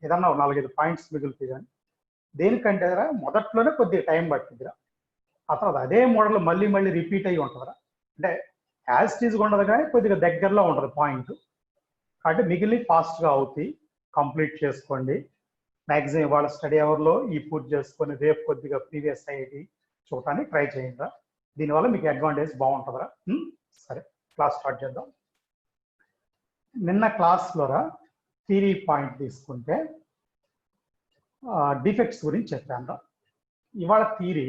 ఏదన్నా 4-5 పాయింట్స్ మిగులుతాయి కానీ దేనికంటే మొదట్లోనే కొద్దిగా టైం పట్టిందిరా, ఆ తర్వాత అదే మోడల్ మళ్ళీ మళ్ళీ రిపీట్ అయ్యి ఉంటుందిరా. అంటే యాజ్ టీజ్గా ఉండదు కానీ కొద్దిగా దగ్గరలో ఉంటుంది పాయింట్. కాబట్టి మిగిలిన ఫాస్ట్గా అవుతాయి, కంప్లీట్ చేసుకోండి. మ్యాక్సిమం ఇవాళ స్టడీ అవర్లో ఈ పూర్తి చేసుకొని రేపు కొద్దిగా ప్రీవియస్ అయ్యేది చూడటానికి ట్రై చేయండిరా. దీనివల్ల మీకు అడ్వాంటేజ్ బాగుంటుందిరా. సరే, క్లాస్ స్టార్ట్ చేద్దాం. నిన్న క్లాస్లోరా థియరీ పాయింట్ తీసుకుంటే డిఫెక్ట్స్ గురించి చెప్పాను. ఇవాళ థియరీ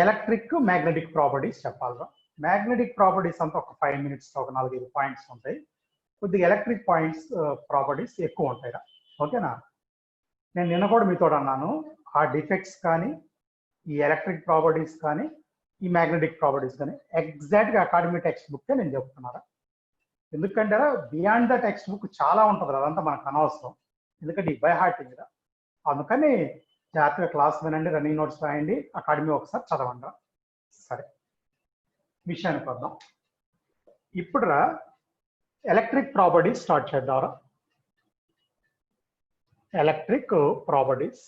ఎలక్ట్రిక్ మ్యాగ్నెటిక్ ప్రాపర్టీస్ చెప్పాలిరా. మ్యాగ్నెటిక్ ప్రాపర్టీస్ అంతా ఒక 5 minutes ఒక 4-5 పాయింట్స్ ఉంటాయి. కొద్దిగా ఎలక్ట్రిక్ పాయింట్స్ ప్రాపర్టీస్ ఎక్కువ ఉంటాయిరా. ఓకేనా? నేను నిన్న కూడా మీతో అన్నాను, ఆ డిఫెక్ట్స్ కానీ ఈ ఎలక్ట్రిక్ ప్రాపర్టీస్ కానీ ఈ మ్యాగ్నెటిక్ ప్రాపర్టీస్ కానీ ఎగ్జాక్ట్గా అకాడమీ టెక్స్ట్ బుక్కే నేను చెప్తున్నారా. ఎందుకంటే బియాండ్ ద టెక్స్ట్ బుక్ చాలా ఉంటుంది, అదంతా మనకు అనవసరం. ఎందుకంటే ఈ బై హార్టింగ్ రా. అందుకని జాగ్రత్తగా క్లాస్ వినండి, రన్నింగ్ నోట్స్ రాయండి, అకాడమీ ఒకసారి చదవండి. సరే, విషయానికి వద్దాం. ఇప్పుడు రా ఎలక్ట్రిక్ ప్రాపర్టీస్ స్టార్ట్ చేద్దాంరా. Electric properties.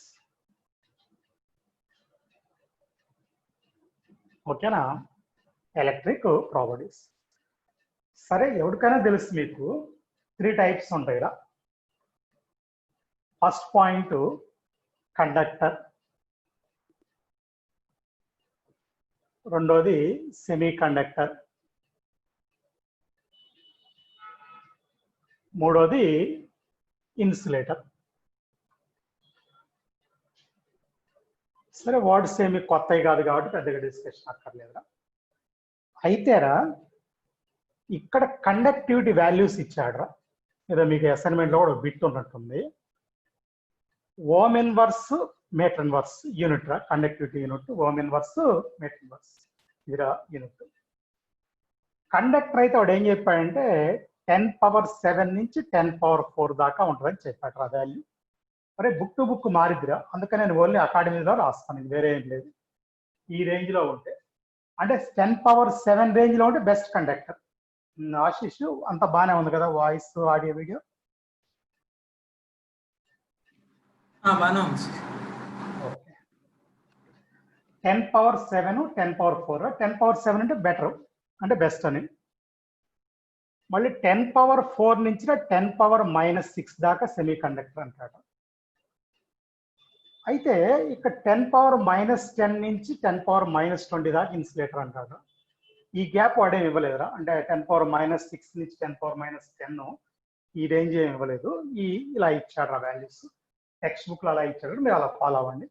ఓకేనా? Electric properties. సరే, ఎవరికైనా తెలుసు మీకు 3 types ఉంటాయిరా. ఫస్ట్ పాయింట్ కండక్టర్, రెండోది సెమీ కండక్టర్, మూడోది ఇన్సులేటర్. సరే, వర్డ్స్ ఏమి కొత్తవి కాదు కాబట్టి పెద్దగా డిస్కషన్ అక్కర్లేదురా. అయితేరా ఇక్కడ కండక్టివిటీ వాల్యూస్ ఇచ్చాడురా. ఏదో మీకు అసైన్మెంట్లో కూడా బిట్ ఉన్నట్టుంది. Ohm inverse metre inverse unit రా. Conductivity unit ohm inverse metre inverse ఇదిరా యూనిట్. కండక్టర్ అయితే వాడు ఏం చెప్పాడంటే 10⁻7 నుంచి 10⁻4 దాకా ఉంటుందని చెప్పాడు రా వాల్యూ. అరే బుక్ టు బుక్ మారిద్దిరా, అందుకని నేను ఓన్లీ అకాడమీలో రాస్తాను, ఇది వేరే ఏం లేదు. ఈ రేంజ్లో ఉంటే అంటే 10⁻7 రేంజ్లో ఉంటే బెస్ట్ కండక్టర్. ఆశీష్ అంత బాగానే ఉంది కదా, వాయిస్ ఆడియో వీడియో? 10⁻7 10⁻4. 10⁻7 అంటే బెటర్, అంటే బెస్ట్ అని. మళ్ళీ 10⁻4 నుంచి 10⁻−6 దాకా సెమీ కండక్టర్ అంటాడు. అయితే ఇక్కడ 10⁻−10 నుంచి 10⁻−20 దాకా ఇన్సులేటర్ అంటాడు. ఈ గ్యాప్ వాడేం ఇవ్వలేదురా. అంటే 10⁻−6 నుంచి 10⁻−10 ఈ రేంజ్ ఏమి ఇవ్వలేదు. ఇలా ఇచ్చాడు రా వాల్యూస్. టెక్స్ట్ బుక్లో అలా ఇచ్చాడు, మీరు అలా ఫాలో అవ్వండి.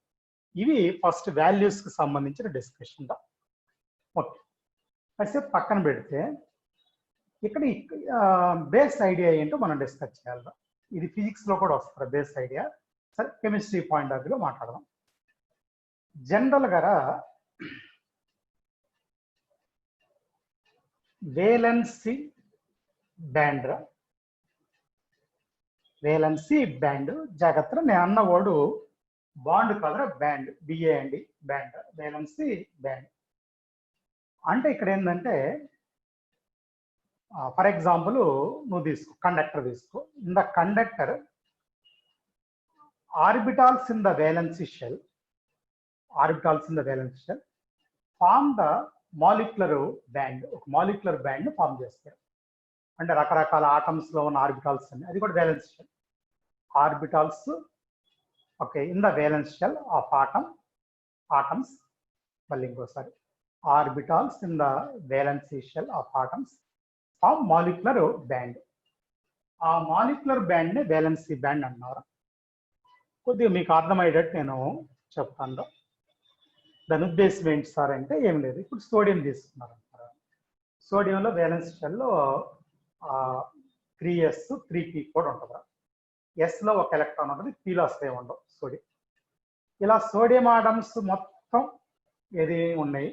ఇవి ఫస్ట్ వాల్యూస్కి సంబంధించిన డిస్కషన్. ఓకే, కాసేపు పక్కన పెడితే ఇక్కడ బేస్ ఐడియా ఏంటో మనం డిస్కస్ చేయాలి. ఇది ఫిజిక్స్లో కూడా వస్తుంది బేస్ ఐడియా. సరే, కెమిస్ట్రీ పాయింట్ ఆఫ్ వ్యూలో మాట్లాడదాం. జనరల్గా వేలెన్సీ బ్యాండ్ రా. వేలెన్సీ బ్యాండ్ జాగ్రత్త, నేను అన్న వర్డ్ బాండ్ కాదురా, band, B A N D, band. Valency band అంటే ఇక్కడ ఏంటంటే ఫర్ ఎగ్జాంపుల్ నువ్వు తీసుకో, కండక్టర్ తీసుకో. In the conductor orbitals in the valency shell, orbitals in the valency shell form the molecular band. ఒక మాలిక్యులర్ బ్యాండ్ ఫార్మ్ చేస్తారు. అంటే రకరకాల ఆటమ్స్లో ఉన్న ఆర్బిటాల్స్ అన్ని, అది కూడా valence shell. Orbitals okay in the valence shell of atoms. మళ్ళీ ఇంకోసారి, orbitals in the valency shell of atoms form molecular band. ఆ మాలిక్యులర్ బ్యాండ్ని వేలెన్సీ బ్యాండ్ అన్నారు. కొద్దిగా మీకు అర్థమయ్యేటట్టు నేను చెప్తాను. దాని ఉద్దేశం ఏంటి సార్ అంటే ఏం లేదు. ఇప్పుడు సోడియం తీసుకున్నారు. సోడియంలో వేలెన్స్ షెల్లో 3s 3p కూడా ఉంటుంది. ఎస్లో ఒక ఎలక్ట్రాన్ ఉంటుంది, పీలో అసలు ఏమి ఉండవు సోడియం. ఇలా సోడియం ఆటమ్స్ మొత్తం ఏది ఉన్నాయి,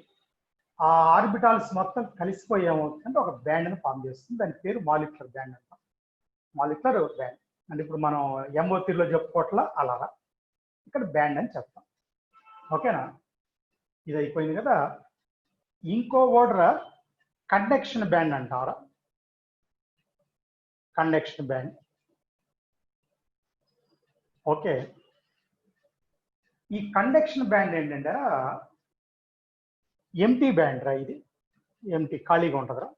ఆ ఆర్బిటాల్స్ మొత్తం కలిసిపోయి ఏమవుతుందంటే ఒక బ్యాండ్ని ఫామ్ చేస్తుంది. దాని పేరు మాలిక్యులర్ బ్యాండ్ అంటాం. మాలిక్యులర్ బ్యాండ్ అంటే ఇప్పుడు మనం MO3లో చెప్పుకోవట్లా అలా ఇక్కడ బ్యాండ్ అని చెప్తాం. ఓకేనా? ఇది అయిపోయింది కదా. ఇంకో వర్డ్ కండక్షన్ బ్యాండ్ అంటారా. కండక్షన్ బ్యాండ్ ఓకే, ఈ కండక్షన్ బ్యాండ్ ఏంటంటే ఎంటీ బ్యాండ్ రా, ఇది ఎంటీ ఖాళీగా ఉంటుందిరా.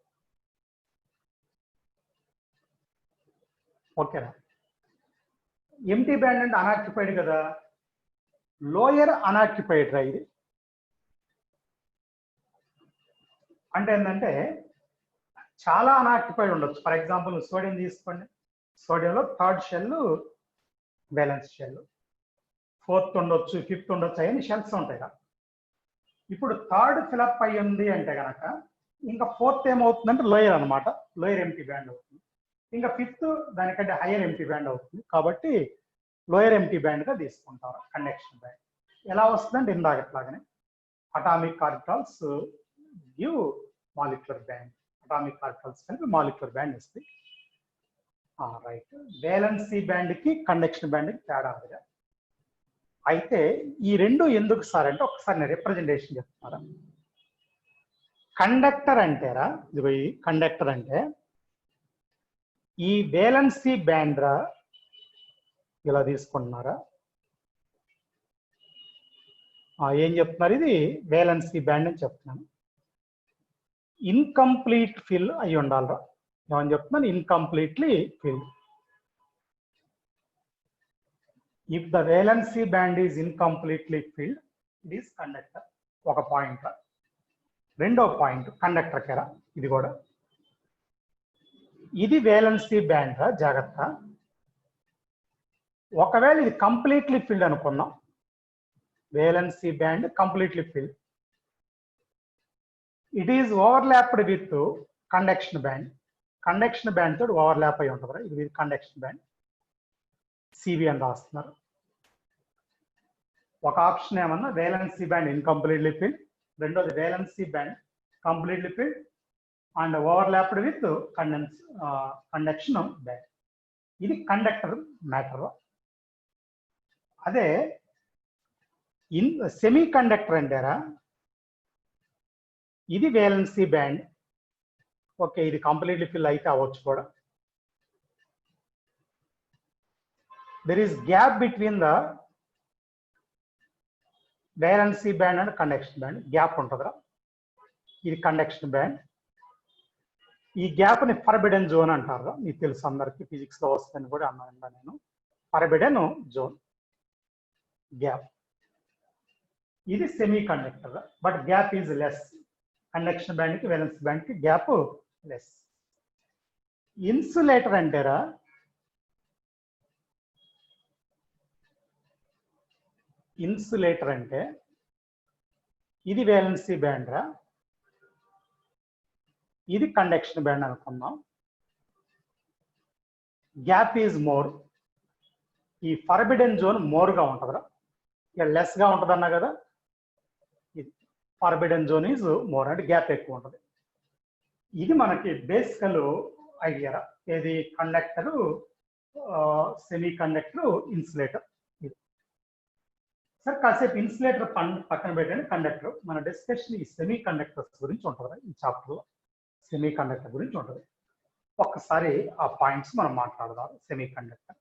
ఓకేనా, ఎంటీ బ్యాండ్ అంటే అన్ఆక్యుపైడ్ కదా, లోయర్ అన్ఆక్యుపైడ్ రా ఇది. అంటే ఏంటంటే చాలా అన్ఆక్యుపైడ్ ఉండొచ్చు. ఫర్ ఎగ్జాంపుల్ సోడియం తీసుకోండి, సోడియంలో third shell valence shell, fourth ఉండొచ్చు, ఫిఫ్త్ ఉండొచ్చు, అవన్నీ షెల్స్ ఉంటాయి కదా. ఇప్పుడు థర్డ్ ఫిలప్ అయ్యి ఉంది అంటే కనుక ఇంకా ఫోర్త్ ఏమవుతుందంటే లోయర్ అనమాట, లోయర్ ఎంటీ బ్యాండ్ అవుతుంది. ఇంకా ఫిఫ్త్ దానికంటే హయ్యర్ ఎంటీ బ్యాండ్ అవుతుంది. కాబట్టి లోయర్ ఎంటీ బ్యాండ్గా తీసుకుంటారు కండక్షన్ బ్యాండ్. ఎలా వస్తుందంటే ఇందాకట్లాగానే atomic orbitals give molecular band, atomic orbitals కలిపి మాలిక్యులర్ బ్యాండ్ ఇస్తాయి. రైట్, వేలెన్సీ బ్యాండ్కి కండక్షన్ బ్యాండ్కి తేడా ఉంది. అయితే ఈ రెండు ఎందుకు సార్ అంటే ఒకసారి నేను రిప్రజెంటేషన్ చెప్తారా. కండక్టర్ అంటేరా, ఇదిగో ఈ కండక్టర్ అంటే ఈ వేలెన్సీ బ్యాండ్ రా, ఇలా తీసుకుంటున్నారా, ఏం చెప్తున్నారు, ఇది వేలెన్సీ బ్యాండ్ అని చెప్తున్నాను. ఇన్కంప్లీట్ ఫిల్ అయి ఉండాలరా, ఏమని చెప్తున్నాను, incompletely fill. If the valency band is incompletely filled, it is conductor. ఒక పాయింట్. రెండో పాయింట్ కండక్టర్ కేరా, ఇది కూడా ఇది వేలెన్సీ బ్యాండ్ రా, జాగ్రత్త. ఒకవేళ ఇది కంప్లీట్లీ ఫిల్డ్ అనుకున్నాం, valency band completely filled, it is overlapped with conduction band. Conduction band తోటి ఓవర్లాప్ అయి ఉంటుంది, ఇది కండక్షన్ బ్యాండ్, సిబి అని రాస్తున్నారు. ఒక ఆప్షన్ ఏమన్నా వేలెన్సీ బ్యాండ్ ఇన్కంప్లీట్లీ ఫిల్డ్, రెండోది valency band completely field and overlapped with conduction band. ఇది కండక్టర్ మ్యాటర్. అదే సెమీ కండక్టర్ అంటారా, ఇది వేలెన్సీ బ్యాండ్. ఓకే, ఇది కంప్లీట్లీ ఫిల్ అయితే అవ్వచ్చు కూడా. there is gap between the valency band and conduction band. Gap untadra, ఇది కండక్షన్ బ్యాండ్. ఈ గ్యాప్ ని ఫర్బిడెన్ జోన్ అంటారు. మీకు తెలుసు, అందరికి ఫిజిక్స్ లో వస్తుందని కూడా అన్నాను నేను. Forbidden zone gap. ఇది semi conductor, but gap is less. Conduction band కి వేలెన్స్ బ్యాండ్ కి గ్యాప్ లెస్. ఇన్సులేటర్ అంటారా, ఇన్సులేటర్ అంటే ఇది వేలెన్సీ బ్యాండ్ రా, ఇది కండక్షన్ బ్యాండ్ అనుకుందాం. Gap is more. ఈ ఫర్బిడెన్ జోన్ మోర్గా ఉంటుందిరా, ఇక లెస్గా ఉంటుంది అన్నా కదా. ఇది ఫర్బిడెన్ జోన్ ఈజ్ మోర్, అంటే గ్యాప్ ఎక్కువ ఉంటుంది. ఇది మనకి బేసికల్ ఐడియా. ఏది conductor, semi conductor, insulator. Sir కాసేపు ఇన్సులేటర్ పక్కన పెట్టండి, కండక్టర్. మన డిస్కషన్ ఈ సెమీ కండక్టర్స్ గురించి ఉంటుంది ఈ చాప్టర్లో. సెమీ కండక్టర్ గురించి ఉంటుంది. ఒక్కసారి ఆ పాయింట్స్ మనం మాట్లాడదాం. సెమీ కండక్టర్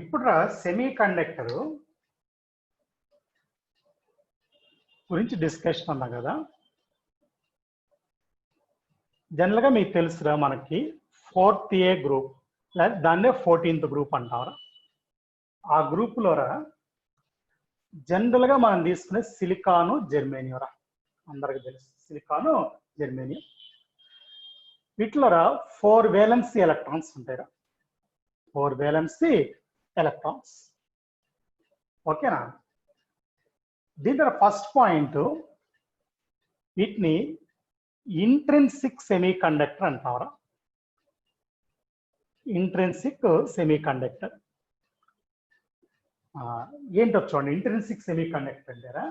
ఇప్పుడు సెమీ కండక్టర్ గురించి డిస్కషన్ అన్నా కదా. జనరల్గా మీకు తెలుసురా, మనకి 4th A గ్రూప్ లేదా దాన్నే 14th గ్రూప్ అంటారు. ఆ గ్రూపులో రా జనరల్గా మనం తీసుకునే సిలికాను, జెర్మేనియం రా, అందరికి తెలుసు సిలికాను, జెర్మేనియం. వీటిలో రా 4 వేలెన్సీ ఎలక్ట్రాన్స్ ఉంటాయి రా, 4 వేలెన్సీ ఎలక్ట్రాన్స్. ఓకేనా. దీంట్లో ఫస్ట్ పాయింట్, వీటిని ఇంట్రిన్సిక్ సెమీ కండక్టర్ అంటారా. Intrinsic semi conductor. ఏంటో చూడండి, ఇంట్రిన్సిక్ సెమీ కండక్టర్ అంటారా.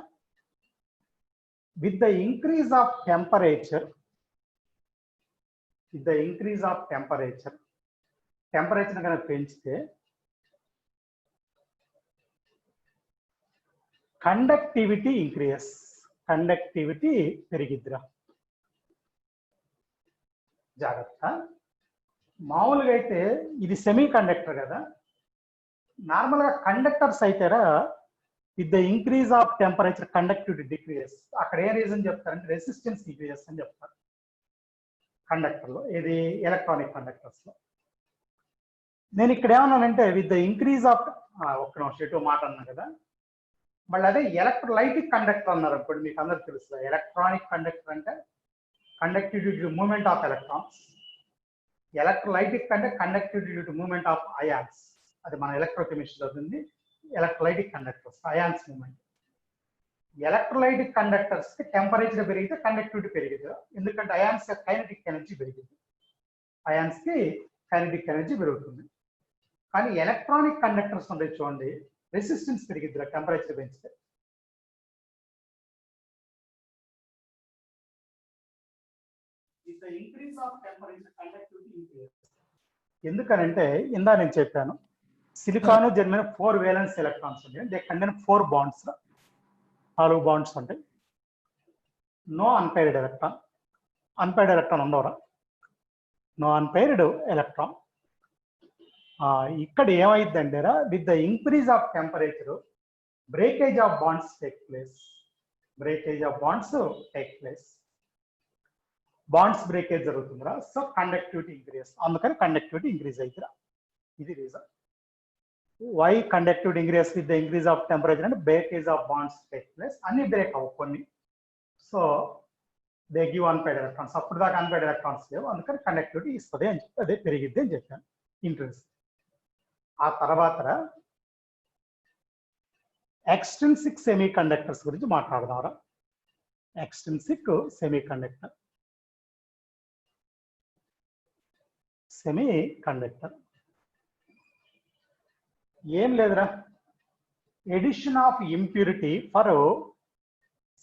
With the increase of temperature, temperature కనుక పెంచితే కండక్టివిటీ ఇంక్రీజెస్, కండక్టివిటీ పెరిగిద్దిరా. జాగ్రత్త. మామూలుగా అయితే ఇది సెమీ కండక్టర్ కదా, నార్మల్గా కండక్టర్స్ అయితేరా with the increase of temperature conductivity decreases. అక్కడ ఏ రీజన్ చెప్తారంటే రెసిస్టెన్స్ డిక్రీజెస్ అని చెప్తారు కండక్టర్లో, ఇది ఎలక్ట్రానిక్ కండక్టర్స్ లో. నేను ఇక్కడ ఏమన్నానంటే విత్ ద ఇంక్రీజ్ ఆఫ్, ఒక్క నిమిషం ఎటు మాట అన్నా కదా, మళ్ళీ అదే ఎలక్ట్రోలైటిక్ కండక్టర్ అన్నారు అనుకోండి, మీకు అందరికి తెలుసు. ఎలక్ట్రానిక్ కండక్టర్ అంటే conductivity due to movement of electrons, electrolytic అంటే conductivity due to movement of ions. అది మన ఎలక్ట్రోకెమిస్ట్రీ అవుతుంది. Electrolytic conductors ions movement. Electrolytic conductors కి టెంపరేచర్ పెరిగితే కండక్టివిటీ పెరిగింది, ఎందుకంటే అయాన్స్ కైనెటిక్ ఎనర్జీ పెరిగింది, అయాన్స్ కి కైనెటిక్ ఎనర్జీ పెరుగుతుంది. కానీ ఎలక్ట్రానిక్ కండక్టర్స్ ఉంటాయి చూడండి, రెసిస్టెన్స్ పెరిగిద్ది టెంపరేచర్ పెంచితే. ఎందుకనంటే ఇందా నేను చెప్పాను, సిలికాన్ జర్మనీ 4 వేలెన్స్ ఎలక్ట్రాన్స్ ఉంటాయి. దే కంటైన్ 4 బాండ్స్, 4 బాండ్స్ ఉంటాయి. No unpaired electron, unpaired electron ఉండవరా, నో అన్పైర్డ్ ఎలక్ట్రాన్. ఇక్కడ ఏమైందంటేరా with the increase of temperature breakage of bonds take place, breakage of bonds take place, bonds breakage జరుగుతుందిరా. So conductivity increase, అందుకని conductivity increase అవుతుందిరా. ఇది reason why conductivity increase with the increase of temperature అంటే breakage of bonds take place. అన్ని break అవ్వవు కొన్ని, so they give unpaired electrons. అప్పుడు దాకా అన్పైర్డ్ ఎలక్ట్రాన్స్ లేవు, అందుకని కండక్టివిటీ ఇస్తుంది అని చెప్పి అదే పెరిగిద్ది అని చెప్పాను. ఇంక్రీజ్. ఆ తర్వాత ఎక్స్ట్రిన్సిక్ సెమీ కండక్టర్స్ గురించి మాట్లాడదాం. Extrinsic semi conductor, semi conductor ఏం లేదురా, addition of impurity for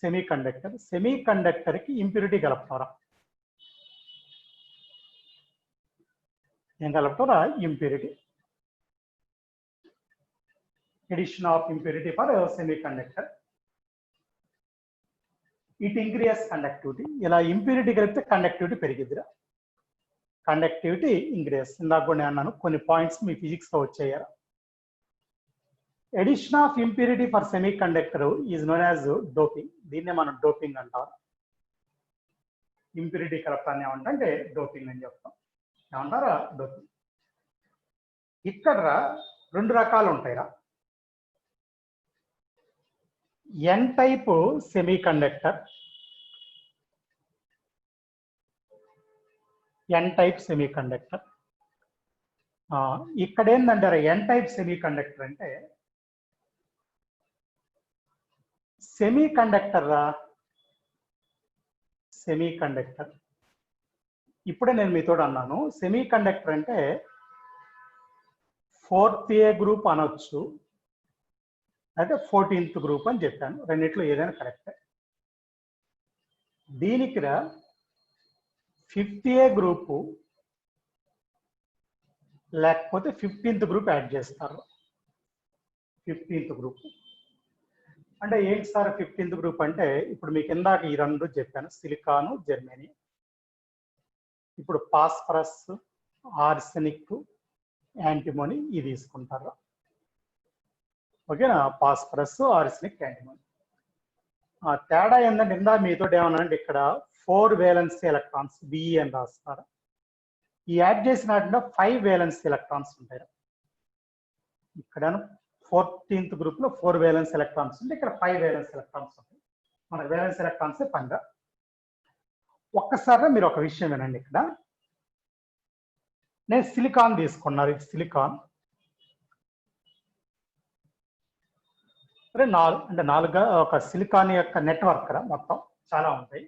semi conductor. Semi conductor కి ఇంప్యూరిటీ కలుపుతారా, ఏం కలుపుతారా, impurity. Addition of impurity for semi conductor, it increase conductivity. ఇలా ఇంప్యూరిటీ కలిపితే కండక్టివిటీ పెరిగిద్దిరా, కండక్టివిటీ ఇంక్రీజ్. ఇందాక కూడా నేను అన్నాను, కొన్ని పాయింట్స్ మీ ఫిజిక్స్ లో వచ్చాయరా. Addition of impurity for semi conductor is known as doping. దీన్నే మనం డోపింగ్ అంటారు. ఇంప్యూరిటీ కలపడాన్ని ఏమంటే డోపింగ్ అని చెప్తాం. ఏమంటారా, డోపింగ్. ఇక్కడ 2 రకాలు ఉంటాయిరా. N type semiconductor, N type semiconductor. ఇక్కడ ఏంటంటారా, ఎన్ టైప్ సెమీ కండక్టర్ అంటే సెమీ కండక్టర్ రా, సెమీ కండక్టర్. ఇప్పుడే నేను మీతో అన్నాను, సెమీ కండక్టర్ అంటే 4th A గ్రూప్ అనొచ్చు, అయితే 14th గ్రూప్ అని చెప్పాను. రెండిట్లో ఏదైనా కరెక్టే. దీనికి 5th A గ్రూపు లేకపోతే 15th గ్రూప్ యాడ్ చేస్తారు. 15th గ్రూప్ అంటే ఏంటి సార్ 15th గ్రూప్ అంటే? ఇప్పుడు మీకు ఇందాక ఈ 2 చెప్పాను, సిలికాను, జర్మనీ. ఇప్పుడు ఫాస్ఫరస్, ఆర్సెనిక్, యాంటిమోనీ ఇది తీసుకుంటారు. ఓకేనా, ఫాస్ఫరస్, ఆర్సెనిక్, యాంటిమోనీ. తేడా ఏంటంటే ఇందా మీతో ఏమన్నా ఇక్కడ 4 వేలెన్స్ ఎలక్ట్రాన్స్ బిఈ అని రాస్తారు. ఈ యాడ్ చేసిన 5 వేలెన్స్ ఎలక్ట్రాన్స్ ఉంటాయి. ఇక్కడ 14th గ్రూప్ లో 4 వేలెన్స్ ఎలక్ట్రాన్స్ ఉంది, ఇక్కడ 5 వేలెన్స్ ఎలక్ట్రాన్స్ ఉంటాయి. మనకు వేలెన్స్ ఎలక్ట్రాన్స్ పంగా. ఒక్కసారి మీరు ఒక విషయం వినండి. ఇక్కడ నేను సిలికాన్ తీసుకున్నారు, ఇది సిలికాన్. 4 అంటే 4 ఒక సిలికాన్ యొక్క నెట్వర్క్ మొత్తం చాలా ఉంటాయి.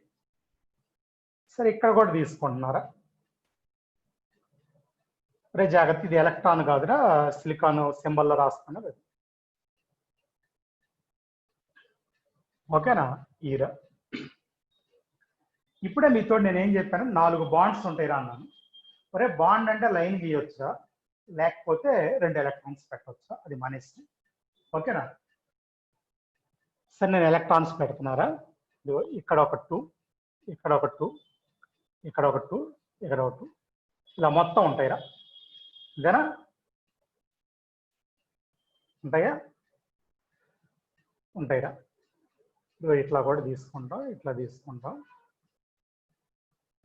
సరే, ఇక్కడ కూడా తీసుకుంటున్నారా? జాగ్రత్త, ఇది ఎలక్ట్రాన్ కాదురా, సిలికాన్ సింబల్లో రాసుకున్నది. ఓకేనా ఈరా. ఇప్పుడే మీతో నేను ఏం చెప్పాను, 4 బాండ్స్ ఉంటాయి రా అన్నాను. ఒరే బాండ్ అంటే లైన్ గీయొచ్చా, లేకపోతే 2 ఎలక్ట్రాన్స్ పెట్టవచ్చా, అది మన ఇష్టం. ఓకేనా. సరే నేను ఎలక్ట్రాన్స్ పెడుతున్నారా, ఇక్కడ ఒక 2, ఇక్కడ ఒక 2, ఇక్కడ ఒక 2, ఇక్కడ ఒక 2, ఇలా మొత్తం ఉంటాయిరా. ఇదేనా ఉంటాయా, ఉంటాయిరా. ఇట్లా కూడా తీసుకుంటాం, ఇట్లా తీసుకుంటాం.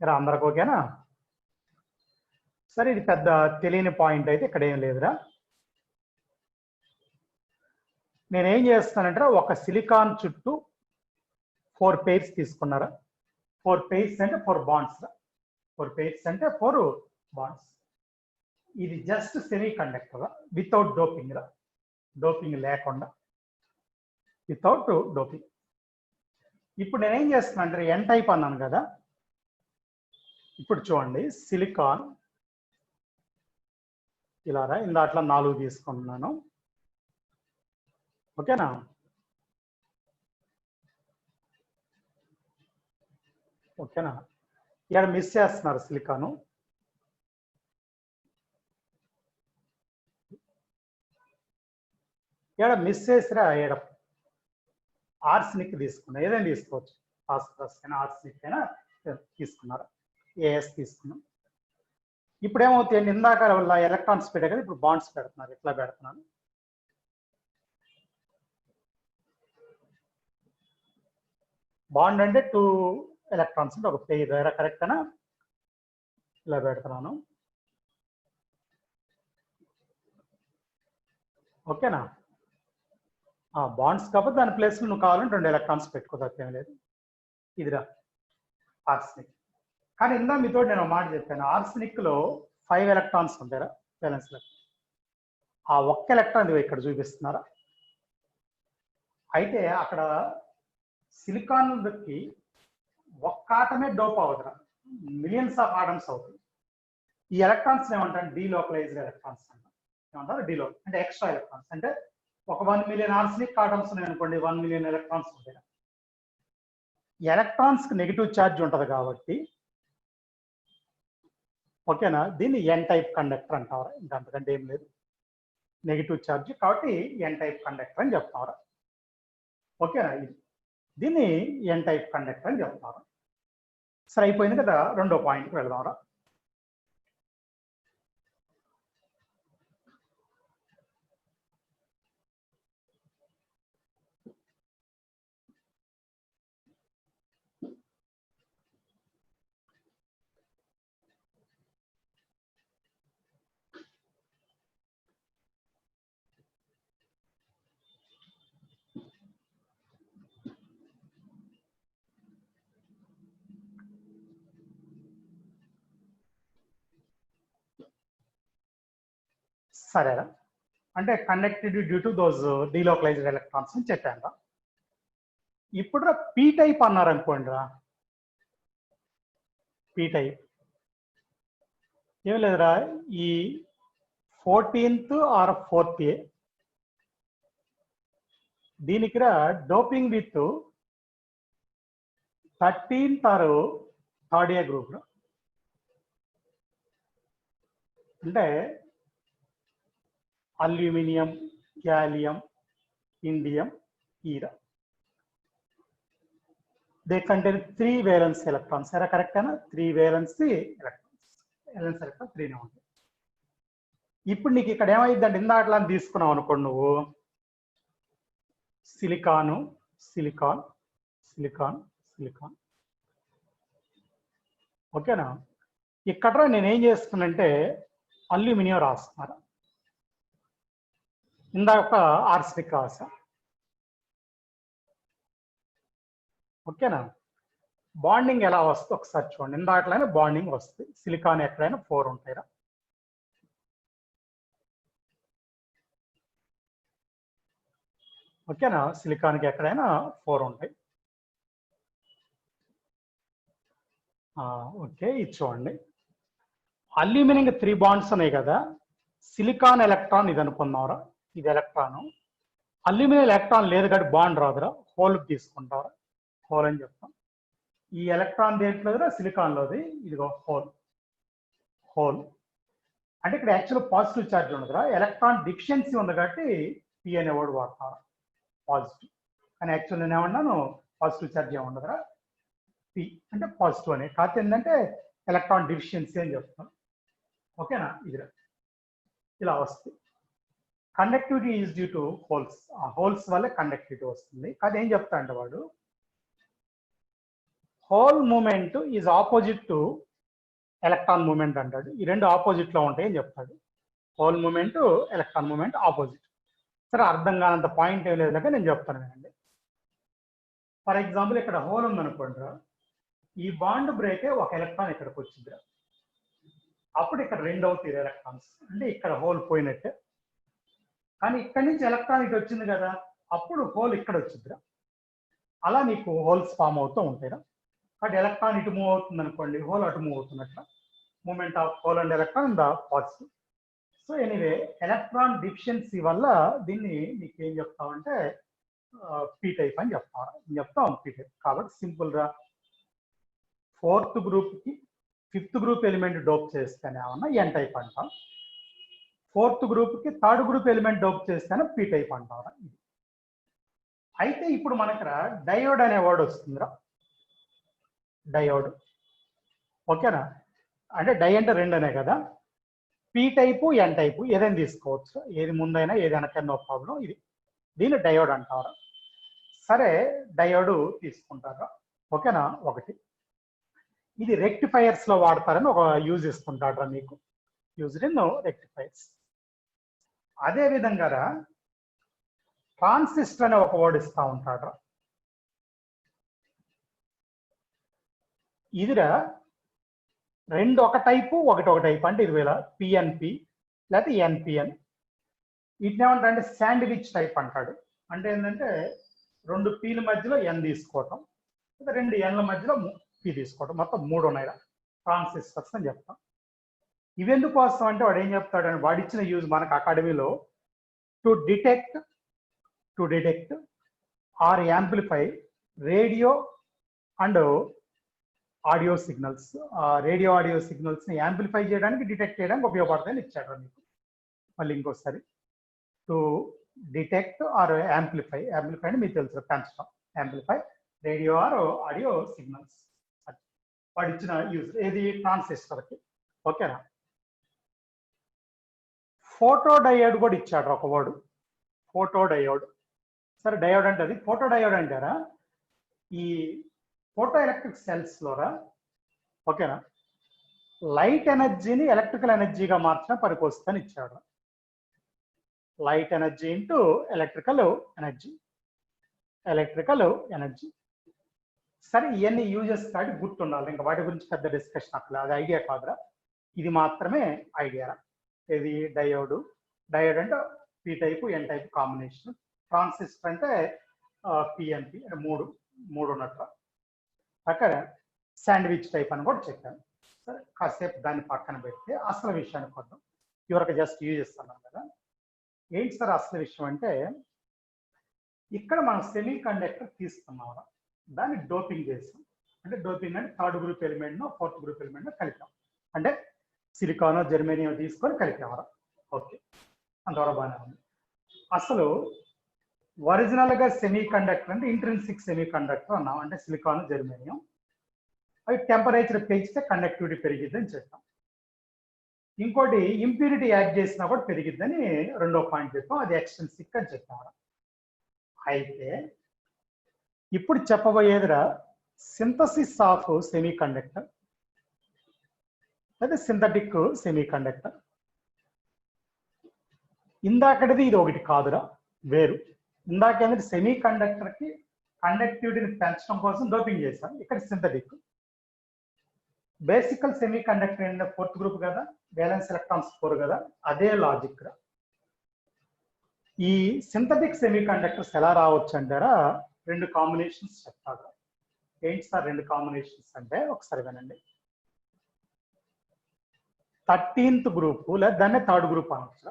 ఇలా అందరికి ఓకేనా. సరే ఇది పెద్ద తెలియని పాయింట్ అయితే ఇక్కడ ఏం లేదురా. నేనేం చేస్తానంటే ఒక సిలికాన్ చుట్టూ 4 pairs తీసుకున్నారా. 4 pairs అంటే 4 bonds రా. 4 pairs అంటే 4 bonds. ఇది just semi conductor without doping రా, డోపింగ్ లేకుండా, వితౌట్ డోపింగ్. ఇప్పుడు నేనేం చేస్తున్నా అంటే ఎన్ టైప్ అన్నాను కదా. ఇప్పుడు చూడండి సిలికాన్ ఇలా రా, ఇందాట్లో 4 తీసుకుంటున్నాను. ఓకేనా. ఓకేనా. ఇక్కడ మిస్ చేస్తున్నారు సిలికాను. ఇక్కడ మిస్ చేసిరా, ఇక్కడ ఆర్సెనిక్ తీసుకున్నా, ఏదైనా తీసుకోవచ్చు, ఫాస్ఫరస్ అయినా ఆర్సెనిక్ అయినా తీసుకున్నారు, ఏఎస్ తీసుకున్నాం. ఇప్పుడు ఏమవుతాయండి, ఇందాక ఎలక్ట్రాన్స్ పెట్టే కదా, ఇప్పుడు బాండ్స్ పెడుతున్నారు, ఇట్లా పెడుతున్నాను. బాండ్ అంటే 2 ఎలక్ట్రాన్స్ అంటే ఒక పెయిర్, కరెక్టేనా. ఇలా పెడుతున్నాను. ఓకేనా. బాండ్స్ కాబట్టి దాని ప్లేస్ నువ్వు కావాలంటే 2 ఎలక్ట్రాన్స్ పెట్టుకోవచ్చు, ఏం లేదు. ఇదిరా ఆర్సెనిక్. కానీ ఇందా మీతో నేను మాట చెప్పాను, ఆర్సెనిక్ లో 5 ఎలక్ట్రాన్స్ ఉంటారా బ్యాలెన్స్ లో. ఆ ఒక్క ఎలక్ట్రాన్ ఇక్కడ చూపిస్తున్నారా. అయితే అక్కడ సిలికాన్కి ఒక్క ఆటమే డోప్ అవుతురా, మిలియన్స్ ఆఫ్ ఆటమ్స్ అవుతుంది. ఈ ఎలక్ట్రాన్స్ ఏమంటారు, డీలోకలైజ్డ్ ఎలక్ట్రాన్స్ అంటారు. ఏమంటారు డీలో అంటే ఎక్స్ట్రా ఎలక్ట్రాన్స్. అంటే ఒక 1 మిలియన్ ఆర్సెనిక్ ఆటమ్స్ ఉన్నాయి అనుకోండి, 1 మిలియన్ ఎలక్ట్రాన్స్ ఉంటాయి. ఎలక్ట్రాన్స్ కి నెగిటివ్ ఛార్జ్ ఉంటుంది కాబట్టి, ఓకేనా, దీన్ని ఎన్ టైప్ కండక్టర్ అంటారు. ఇంకా అంతకంటే ఏం లేదు, నెగిటివ్ ఛార్జ్ కాబట్టి ఎన్ టైప్ కండక్టర్ అని చెప్తారు. ఓకేనా. దీన్ని ఎన్ టైప్ కండక్టర్ అని చెప్తారు. సరే అయిపోయింది కదా, రెండో పాయింట్కి వెళ్దాంరా. సరేరా, అంటే conducted due to those delocalised electrons అని చెప్పాను రా. ఇప్పుడు పీ టైప్ అన్నారు అనుకోండి రా. పీ టైప్ ఏం లేదురా, ఈ 14th or 4th దీనికి రా doping with 13th or 3rd group రా. అంటే అల్యూమినియం, గ్యాలియం, ఇండియం, ఈరా. They contain 3 valence electrons. సరే కరెక్టేనా, 3 valence electrons. valence electron 3 ఉంటాయి. ఇప్పుడు నీకు ఇక్కడ ఏమైందంటే ఇందాకలా తీసుకున్నావు అనుకోండి, నువ్వు సిలికాను, సిలికాన్, సిలికాన్, సిలికాన్. ఓకేనా. ఇక్కడ నేనేం చేస్తున్నానంటే అల్యూమినియం రాస్తున్నారు, ఇందాక ఆర్సెనిక్ రాసా. ఓకేనా. బాండింగ్ ఎలా వస్తుంది ఒకసారి చూడండి. ఇందాకలైనా బాండింగ్ వస్తుంది, సిలికాన్ ఎక్కడైనా 4 ఉంటాయిరా. ఓకేనా. సిలికాన్కి ఎక్కడైనా 4 ఉంటాయి. ఓకే, ఇది చూడండి. అల్యూమినియం 3 బాండ్స్ ఉన్నాయి కదా. సిలికాన్ ఎలక్ట్రాన్ ఇది అనుకుందాంరా, ఇది ఎలక్ట్రాను. అల్యూమినియం ఎలక్ట్రాన్ లేదు కాబట్టి బాండ్ రాదురా, హోల్ తీసుకుంటారా, హోల్ అని చెప్తాం. ఈ ఎలక్ట్రాన్ దేంట్లోదిరా, సిలికాన్లోది, ఇదిగో హోల్. హోల్ అంటే ఇక్కడ యాక్చువల్ పాజిటివ్ ఛార్జ్ ఉండదురా, ఎలక్ట్రాన్ డిఫిషియన్సీ ఉంది కాబట్టి పి అనే వర్డ్ వాడతారా, పాజిటివ్. కానీ యాక్చువల్ నేను ఏమన్నాను, పాజిటివ్ ఛార్జ్ ఏమి ఉండదురా, పి అంటే పాజిటివ్ అని. కాకపోతే ఏంటంటే ఎలక్ట్రాన్ డిఫిషియన్సీ అని చెప్తాం. ఓకేనా, ఇదిరా ఇలా వస్తుంది. Conductivity is due to holes, ఆ హోల్స్ వల్లే కండక్టివిటీ వస్తుంది. కాదు ఏం చెప్తా అంటే వాడు, hole movement is opposite to electron movement అంటాడు. ఈ రెండు ఆపోజిట్ లో ఉంటాయి అని చెప్తాడు. Hole movement, electron movement opposite. సరే, అర్థం కానంత పాయింట్ ఏం లేదు లేక నేను చెప్తాను వినండి. ఫర్ ఎగ్జాంపుల్ ఇక్కడ హోల్ ఉందనుకోండి, ఈ బాండ్ బ్రేకే ఒక ఎలక్ట్రాన్ ఇక్కడికి వచ్చింది, అప్పుడు ఇక్కడ రెండు అవుతాయి ఎలక్ట్రాన్స్, అంటే ఇక్కడ హోల్ పోయినట్టే. కానీ ఇక్కడి నుంచి ఎలక్ట్రాన్ ఇటు వచ్చింది కదా, అప్పుడు హోల్ ఇక్కడ వచ్చిందిరా. అలా నీకు హోల్స్ ఫామ్ అవుతూ ఉంటాయిరా. కాబట్టి ఎలక్ట్రాన్ ఇటు మూవ్ అవుతుంది అనుకోండి, హోల్ అటు మూవ్ అవుతున్నట్ల. Movement of hole and electron in the positive. So anyway, electron deficiency వల్ల దీన్ని నీకు ఏం చెప్తామంటే పీ టైప్ అని చెప్తాం పీ టైప్. కాబట్టి సింపుల్ గా 4th గ్రూప్కి 5th గ్రూప్ ఎలిమెంట్ డోప్ చేస్తేనే ఏమన్నా ఎన్ టైప్ అంటాం, 4th గ్రూప్కి 3rd గ్రూప్ ఎలిమెంట్ డోప్ చేస్తేనే పీ టైప్ అంటారా. అయితే ఇప్పుడు మనకు డయోడ్ అనే వర్డ్ వస్తుందిరా, డయోడ్. ఓకేనా, అంటే డై అంటే రెండు అనే కదా, పీ టైపు ఎన్ టైపు ఏదైనా తీసుకోవచ్చు, ఏది ముందైనా ఏది వెనకైనా నో ప్రాబ్లం. ఇది దీన్ని డయోడ్ అంటారా. సరే, డయోడ్ తీసుకుంటారా. ఓకేనా, ఒకటి. ఇది రెక్టిఫైయర్స్ లో వాడతారని ఒక యూజ్ ఇస్తుంటారా మీకు, యూజ్డ్ ఇన్ రెక్టిఫైర్స్. అదే విధంగా ట్రాన్సిస్టర్ అనే ఒక వర్డ్ ఇస్తా ఉంటాడు. ఇదిరా రెండు ఒక టైపు ఒకటి ఒక టైపు, అంటే ఇది పిఎన్పి లేకపోతే ఎన్పిఎన్. వీటిని ఏమంటారంటే శాండ్విచ్ టైప్ అంటాడు. అంటే ఏంటంటే రెండు పీల మధ్యలో ఎన్ తీసుకోవటం, రెండు ఎన్ల మధ్యలో పి తీసుకోవటం, మొత్తం 3 ఉన్నాయి ట్రాన్సిస్టర్స్ అని చెప్తాం. ఇవెందుకు వస్తాం అంటే వాడు ఏం చెప్తాడని, వాడు ఇచ్చిన యూజ్ మనకు అకాడమీలో to detect or amplify radio and audio signals. Radio audio signals ని యాంప్లిఫై చేయడానికి, డిటెక్ట్ చేయడానికి ఉపయోగపడతాయని ఇచ్చాడు మీకు. మళ్ళీ ఇంకోసారి, to detect or amplify, amplify అంటే మీకు తెలుసు పెంచడం, amplify radio or audio signals. వాడు ఇచ్చిన యూజ్ ఏది, ట్రాన్సిస్టర్కి. ఓకేనా. ఫోటో డయోడ్ కూడా ఇచ్చాడు ఒక వర్డ్, ఫోటో డయోడ్. సరే, డయోడ్ అంటే అది. ఫోటో డయోడ్ అంటారా, ఈ ఫోటో ఎలక్ట్రిక్ సెల్స్ లోరా, ఓకేనా, లైట్ ఎనర్జీని ఎలక్ట్రికల్ ఎనర్జీగా మార్చిన పనికొస్తుందని ఇచ్చాడు. Light energy into electrical energy. సరే, ఇవన్నీ యూజెస్ కాబట్టి గుర్తుండాలి, ఇంకా వాటి గురించి పెద్ద డిస్కషన్ అట్లా, అది ఐడియా కాదురా, ఇది మాత్రమే ఐడియా. ఇది డయోడ్ అంటే పీ టైపు ఎన్ టైపు కాంబినేషన్. ట్రాన్సిస్టర్ అంటే పిఎన్పి, మూడు ఉన్నట్లు. అక్కడ శాండ్విచ్ టైప్ అని కూడా చెప్పాను. సరే, కాసేపు దాన్ని పక్కన పెడితే అసలు విషయానికి వద్దాం. ఇవరకు జస్ట్ యూజ్ చేస్తున్నాం కదా. ఏంటి సార్ అసలు విషయం అంటే, ఇక్కడ మనం సెమీ కండక్టర్ తీసుకున్నాం, దాన్ని డోపింగ్ చేసాం. అంటే డోపింగ్ అంటే 3rd గ్రూప్ ఎలిమెంట్ను 4th గ్రూప్ ఎలిమెంట్ను కలిపాం. అంటే సిలికానో జర్మేనియం తీసుకొని కలిపామరా. ఓకే, అంతవరకు బాగానే ఉంది. అసలు ఒరిజినల్ గా సెమీ కండక్టర్ అంటే ఇంట్రిన్సిక్ సెమీ కండక్టర్ అన్నాం, అంటే సిలికాన్ జర్మేనియం. అవి టెంపరేచర్ పెంచితే కండక్టివిటీ పెరిగిద్ది అని చెప్పాం. ఇంకోటి ఇంప్యూరిటీ యాడ్ చేసినా కూడా పెరిగిద్దని రెండో పాయింట్ చెప్పాం, అది ఎక్స్ట్రిన్సిక్ అని చెప్పాం. అయితే ఇప్పుడు చెప్పబోయేదిరా సింథసిస్ ఆఫ్ సెమీ కండక్టర్, అదే సింథటిక్ సెమీ కండక్టర్. ఇందాకటిది ఇది ఒకటి కాదురా, వేరు. ఇందాకేంటంటే సెమీ కండక్టర్ కి కండక్టివిటీని పెంచడం కోసం డోపింగ్ చేశాం, ఇక్కడ సింథటిక్. బేసికల్ సెమీ కండక్టర్ ఏంటంటే 4th గ్రూప్ కదా, వేలెన్స్ ఎలక్ట్రాన్స్ 4 కదా, అదే లాజిక్ రా. ఈ సింథటిక్ సెమీ కండక్టర్స్ ఎలా రావచ్చు అంటారా, 2 కాంబినేషన్స్ చెప్తారు. ఏంటి సార్ 2 కాంబినేషన్స్ అంటే, ఒకసారి వినండి. 13th గ్రూప్ లేదా దాన్నే 3rd గ్రూప్ అనొచ్చు.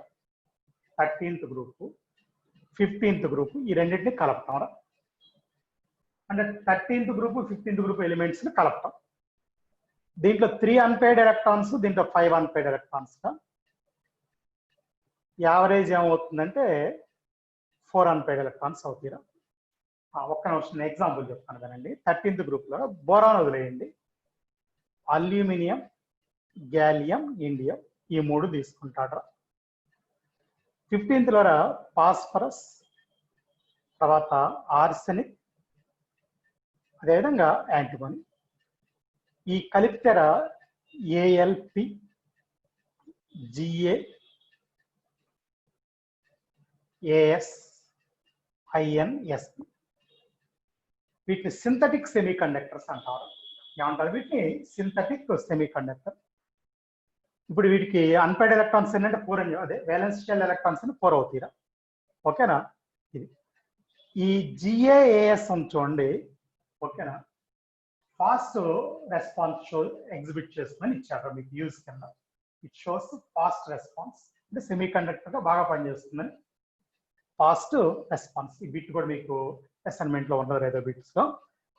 13th గ్రూప్ 15th గ్రూప్ ఈ రెండింటిని కలుపుతాం. అంటే 13th group 15th group elements ని కలుపుతాం. దీంట్లో 3 అన్పేర్డ్ ఎలక్ట్రాన్స్, దీంట్లో 5 అన్పేర్డ్ ఎలక్ట్రాన్స్. యావరేజ్ ఏమవుతుందంటే 4 అన్పేర్డ్ ఎలక్ట్రాన్స్ అవుతాయి. ఒక్క నిమిషం ఎగ్జాంపుల్ చెప్తాను కదండి. 13th గ్రూప్ లో బోరాన్ వదిలేయండి, అల్యూమినియం, గ్యాలియం, ఇండియం ఈ 3 తీసుకుంటాడు. 15th లో ఫాస్ఫరస్, తర్వాత ఆర్సెనిక్, అదేవిధంగా యాంటిమోని. ఈ కలిపితెర ఏఎల్పి, జిఏ, ఏఎస్, ఐఎన్ఎస్పి. వీటిని సింథటిక్ సెమీ కండక్టర్స్ అంటారు. ఏమంటారు వీటిని? Synthetic semi conductor. ఇప్పుడు వీటికి అన్పేర్డ్ ఎలక్ట్రాన్స్ ఏంటంటే 4 అని, అదే వేలెన్స్ షెల్ ఎలక్ట్రాన్స్ అని 4 అవుతాయి. ఓకేనా? ఇది ఈ జిఏఏఎస్ అని చూడండి. ఓకేనా? ఫాస్ట్ రెస్పాన్స్ షో ఎగ్జిబిట్ చేసుకుని ఇచ్చారు మీకు యూజ్ కింద. ఇట్ షోస్ ఫాస్ట్ రెస్పాన్స్, అంటే సెమీ కండక్టర్ గా బాగా పనిచేస్తుందని. ఫాస్ట్ రెస్పాన్స్ ఈ బిట్ కూడా మీకు అసైన్మెంట్ లో ఉండదు ఏదో బిట్స్ లో.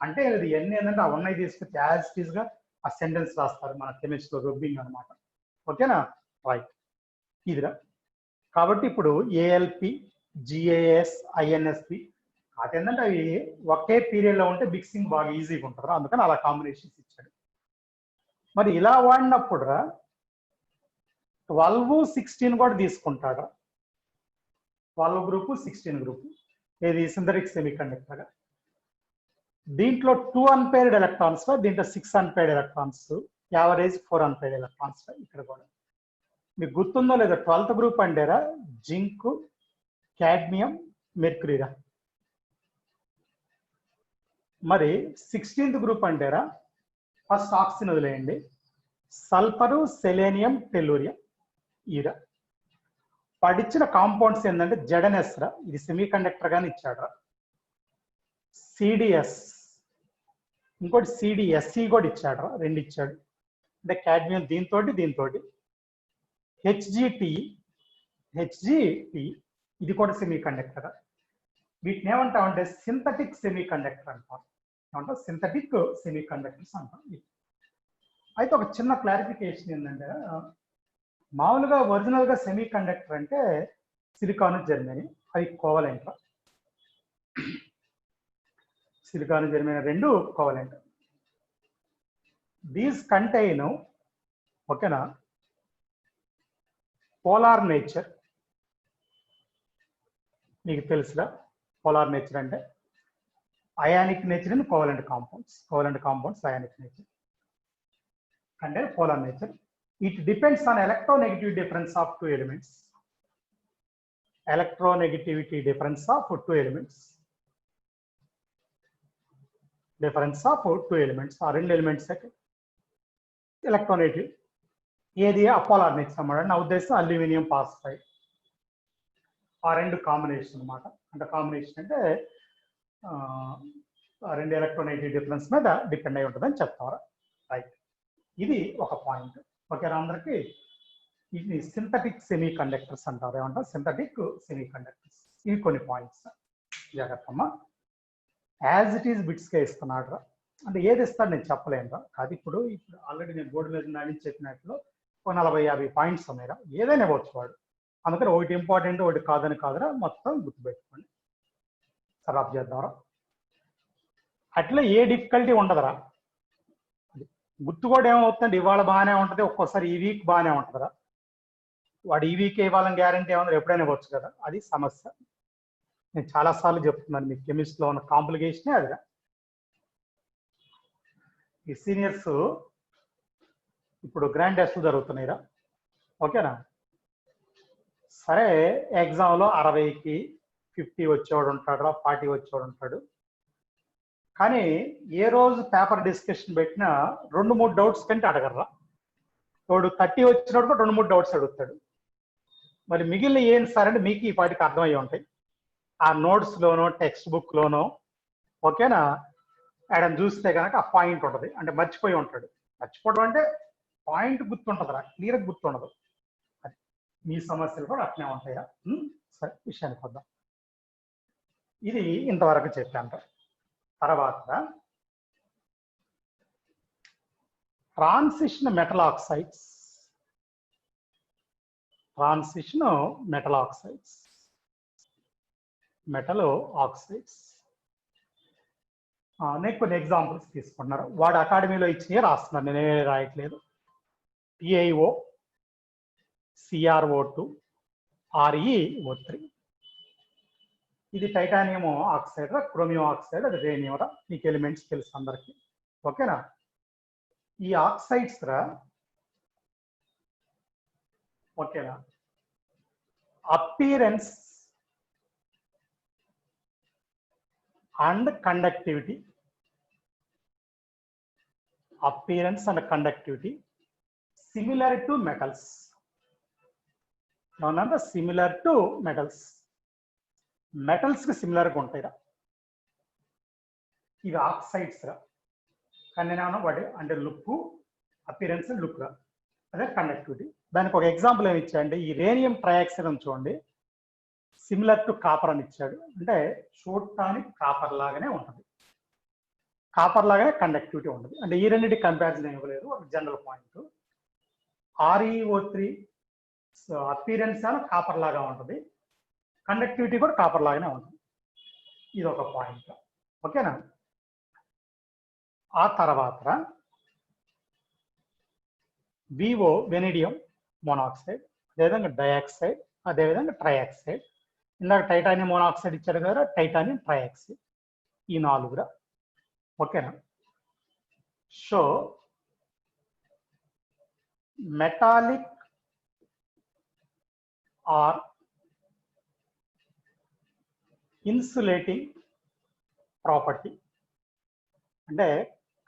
అంటే ఇది ఎన్ని ఏంటంటే ఆ ఉన్నాయి తీసుకొచ్చి యాజ్ ఇట్ ఈస్ గా ఆ సెంటెన్స్ రాస్తారు మన కెమిస్ట్రీ రొబ్బింగ్ అనమాట. ఓకేనా? రైట్. ఇదిరా. కాబట్టి ఇప్పుడు ఏఎల్పి, జిఏఎస్, ఐఎన్ఎస్పి అదేంటంటే అవి ఒకే పీరియడ్ లో ఉంటే మిక్సింగ్ బాగా ఈజీగా ఉంటుంది, అందుకని అలా కాంబినేషన్స్ ఇచ్చాడు. మరి ఇలా వాడినప్పుడు 12, 16 కూడా తీసుకుంటాడు. 12 గ్రూపు, 16 గ్రూపు. ఏది? Synthetic semi conductor. దీంట్లో 2 అన్పేర్డ్ ఎలక్ట్రాన్స్, దీంట్లో 6 unpaired electrons, average 4 unpaired electrons. ఇక్కడ కూడా మీకు గుర్తుందో లేదో 12th గ్రూప్ అంటేరా జింక్, కాడ్మియం, మెర్క్యూరీరా. మరి 16th గ్రూప్ అంటేరా ఫస్ట్ ఆక్సిజన్ వదిలేయండి, సల్ఫరు, సెలేనియం, టెల్లూరియం, ఈరా. పడిచ్చిన కాంపౌండ్స్ ఏంటంటే జెడ్ఎన్ఎస్ రా, ఇది సెమీ కండక్టర్ గాని ఇచ్చాడు. సిడిఎస్, ఇంకోటి సిడిఎస్సి కూడా ఇచ్చాడు, 2 ఇచ్చాడు. అంటే కాడ్మియం దీంతో హెచ్జిటి ఇది కూడా సెమీ కండక్టర్. వీటిని ఏమంటామంటే సింథటిక్ సెమీ కండక్టర్ అంటాం. ఏమంటాం? సింథటిక్ సెమీ కండక్టర్స్ అంటాం. అయితే ఒక చిన్న క్లారిఫికేషన్ ఏంటంటే మామూలుగా ఒరిజినల్ గా సెమీ కండక్టర్ అంటే సిలికాన్, జర్మనీ, అవి covalent. Silicon, germanium 2 covalent. These contain, ఓకేనా, పోలార్ నేచర్. మీకు తెలుసుగా పోలార్ నేచర్ అంటే ionic nature and covalent compounds ionic nature అంటే polar nature. It depends on electronegativity difference of 2 elements. Electronegativity difference of 2 elements. Difference of 2 elements. ఆ 2 elements electronegative. ఏది? అపోలార్ nature అన్నమాట. నా ఉద్దేశం అల్యూమినియం ఫాస్ఫైడ్. ఆ 2 కాంబినేషన్ అనమాట. అంటే కాంబినేషన్ అంటే ఆ 2 ఎలక్ట్రోనెగటివ్ డిఫరెన్స్ మీద డిపెండ్ అయి ఉంటుందని చెప్తారు. రైట్. ఇది ఒక పాయింట్. ఓకేనా అందరికి? ఇది సింథటిక్ సెమీ కండక్టర్స్ అంటారు. ఏమంటారు? Synthetic semi conductors. ఇవి కొన్ని పాయింట్స్ జాగ్రత్తమ్మా. యాజ్ ఇట్ ఈస్ బిట్స్గా ఇస్తున్నాడు. అంటే ఏది ఇస్తాడు నేను చెప్పలేను. కాదు ఇప్పుడు ఆల్రెడీ నేను బోర్డు మీద నడిచి చెప్పినట్లు 40-50 పాయింట్స్ ఉన్నాయిరా. ఏదైనా ఇవ్వచ్చు వాడు. అందుకని ఒకటి ఇంపార్టెంట్ ఒకటి కాదని కాదురా, మొత్తం గుర్తుపెట్టుకోండి. సరాఫ్ చేద్దాంరా. అట్లా ఏ డిఫికల్టీ ఉండదురా. గుర్తు కూడా ఏమవుతుందంటే ఇవాళ బాగానే ఉంటుంది, ఒక్కోసారి ఈ వీక్ బాగానే ఉంటుందిరా. వాడు ఈ వీక్ ఇవ్వాలని గ్యారంటీ ఏమన్నా ఎప్పుడైనా ఇవ్వచ్చు కదా, అది సమస్య. నేను చాలాసార్లు చెప్తున్నాను మీకు కెమిస్ట్రీలో ఉన్న కాంప్లికేషనే అదిరా. ఈ సీనియర్స్ ఇప్పుడు గ్రాండ్ టెస్ట్లు జరుగుతున్నాయిరా. ఓకేనా? సరే ఎగ్జామ్లో 60కి 50 వచ్చేవాడు ఉంటాడు, 40 వచ్చేవాడు ఉంటాడు. కానీ ఏ రోజు పేపర్ డిస్కషన్ పెట్టినా 2-3 డౌట్స్ కంటే అడగర్రా. వాడు 30 వచ్చినప్పుడు 2-3 డౌట్స్ అడుగుతాడు. మరి మిగిలిన ఏంటి సార్ అంటే మీకు ఈ పాటికి అర్థమయ్యి ఉంటాయి. ఆ నోట్స్ లోనో టెక్స్ట్ బుక్ లోనో, ఓకేనా, ఆయన చూస్తే కనుక ఆ పాయింట్ ఉంటుంది. అంటే మర్చిపోయి ఉంటాడు. మర్చిపోవడం అంటే పాయింట్ గుర్తుంటుందిరా, క్లియర్గా గుర్తుండదు. అది మీ సమస్యలు కూడా అట్నే ఉంటాయా? సరే విషయానికి వద్దాం. ఇది ఇంతవరకు చెప్పాను. తర్వాత transition metal oxides, transition metal oxides, metal oxides. నేను కొన్ని ఎగ్జాంపుల్స్ తీసుకుంటున్నారు. వాడు అకాడమీలో ఇచ్చి రాస్తున్నాను, నేనే రాయట్లేదు. TiO, CrO2, ReO3. ఇది టైటానియం ఆక్సైడ్ రా, క్రోమియం ఆక్సైడ్, అది రేనియం రా. మీకు ఎలిమెంట్స్ తెలుసు అందరికి, ఓకేనా? ఈ ఆక్సైడ్స్ రా, ఓకేనా, appearance and conductivity, appearance and conductivity similar to metals. Now similar to metals, metals కి సిమిలర్ గా ఉంటాయి రా. ఇవి ఆక్సైడ్స్ రా, కానీ నేను వాడి అంటే లుక్, అపియరెన్స్, లుక్ రా, అదే కండక్టివిటీ. దానికి ఒక ఎగ్జాంపుల్ ఏమి ఇచ్చాడంటే ఈ రేనియం ట్రైఆక్సైడ్ అని చూడండి, సిమిలర్ టు కాపర్ అని ఇచ్చాడు. అంటే చూడటానికి కాపర్ లాగానే ఉంటుంది, కాపర్ లాగానే కండక్టివిటీ ఉంటుంది. అంటే ఈ రెండింటి కంపారిజన్ ఇవ్వలేదు, ఒక జనరల్ పాయింట్. ReO3 అపీరెన్స్ అని కాపర్ లాగా ఉంటుంది, కండక్టివిటీ కూడా కాపర్ లాగానే ఉంటుంది. ఇది ఒక పాయింట్, ఓకేనా? ఆ తర్వాత VO వెనిడియం మోనాక్సైడ్, అదేవిధంగా డయాక్సైడ్, అదేవిధంగా ట్రైఆక్సైడ్. ఇందాక టైటానియం మోనాక్సైడ్ ఇచ్చాడు కదా, టైటానియం ట్రైఆక్సైడ్. ఈ 4రా, ఓకేనా? So metallic or insulating property, అంటే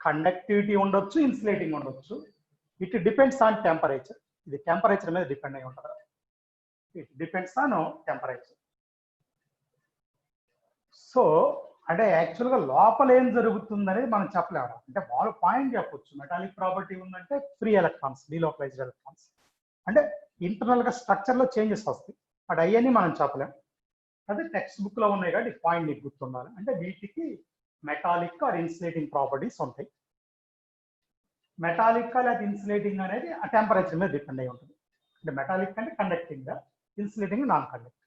కండక్టివిటీ ఉండొచ్చు, ఇన్సులేటింగ్ ఉండొచ్చు. It depends on temperature. ఇది టెంపరేచర్ మీద డిపెండ్ అయి ఉంటుంది. It depends on temperature. So అంటే యాక్చువల్గా లోపల ఏం జరుగుతుంది అనేది మనం చెప్పలేము. అంటే వాళ్ళు పాయింట్ చెప్పొచ్చు, మెటాలిక్ ప్రాపర్టీ ఉందంటే ఫ్రీ ఎలక్ట్రాన్స్, డీలోకలైజ్డ్ ఎలక్ట్రాన్స్, అంటే ఇంటర్నల్ గా స్ట్రక్చర్ లో చేంజెస్ వస్తాయి. బట్ అవన్నీ మనం చెప్పలేము. అదే టెక్స్ట్ బుక్ లో ఉన్నాయి కాబట్టి పాయింట్ నీకు గుర్తుండాలి. అంటే వీటికి మెటాలిక్ ఆర్ ఇన్సులేటింగ్ ప్రాపర్టీస్ ఉంటాయి. మెటాలిక్ లేదా ఇన్సులేటింగ్ అనేది ఆ టెంపరేచర్ మీద డిపెండ్ అయి ఉంటుంది. అంటే మెటాలిక్ అంటే కండక్టింగ్, ఇన్సులేటింగ్ నాన్ కండక్టింగ్.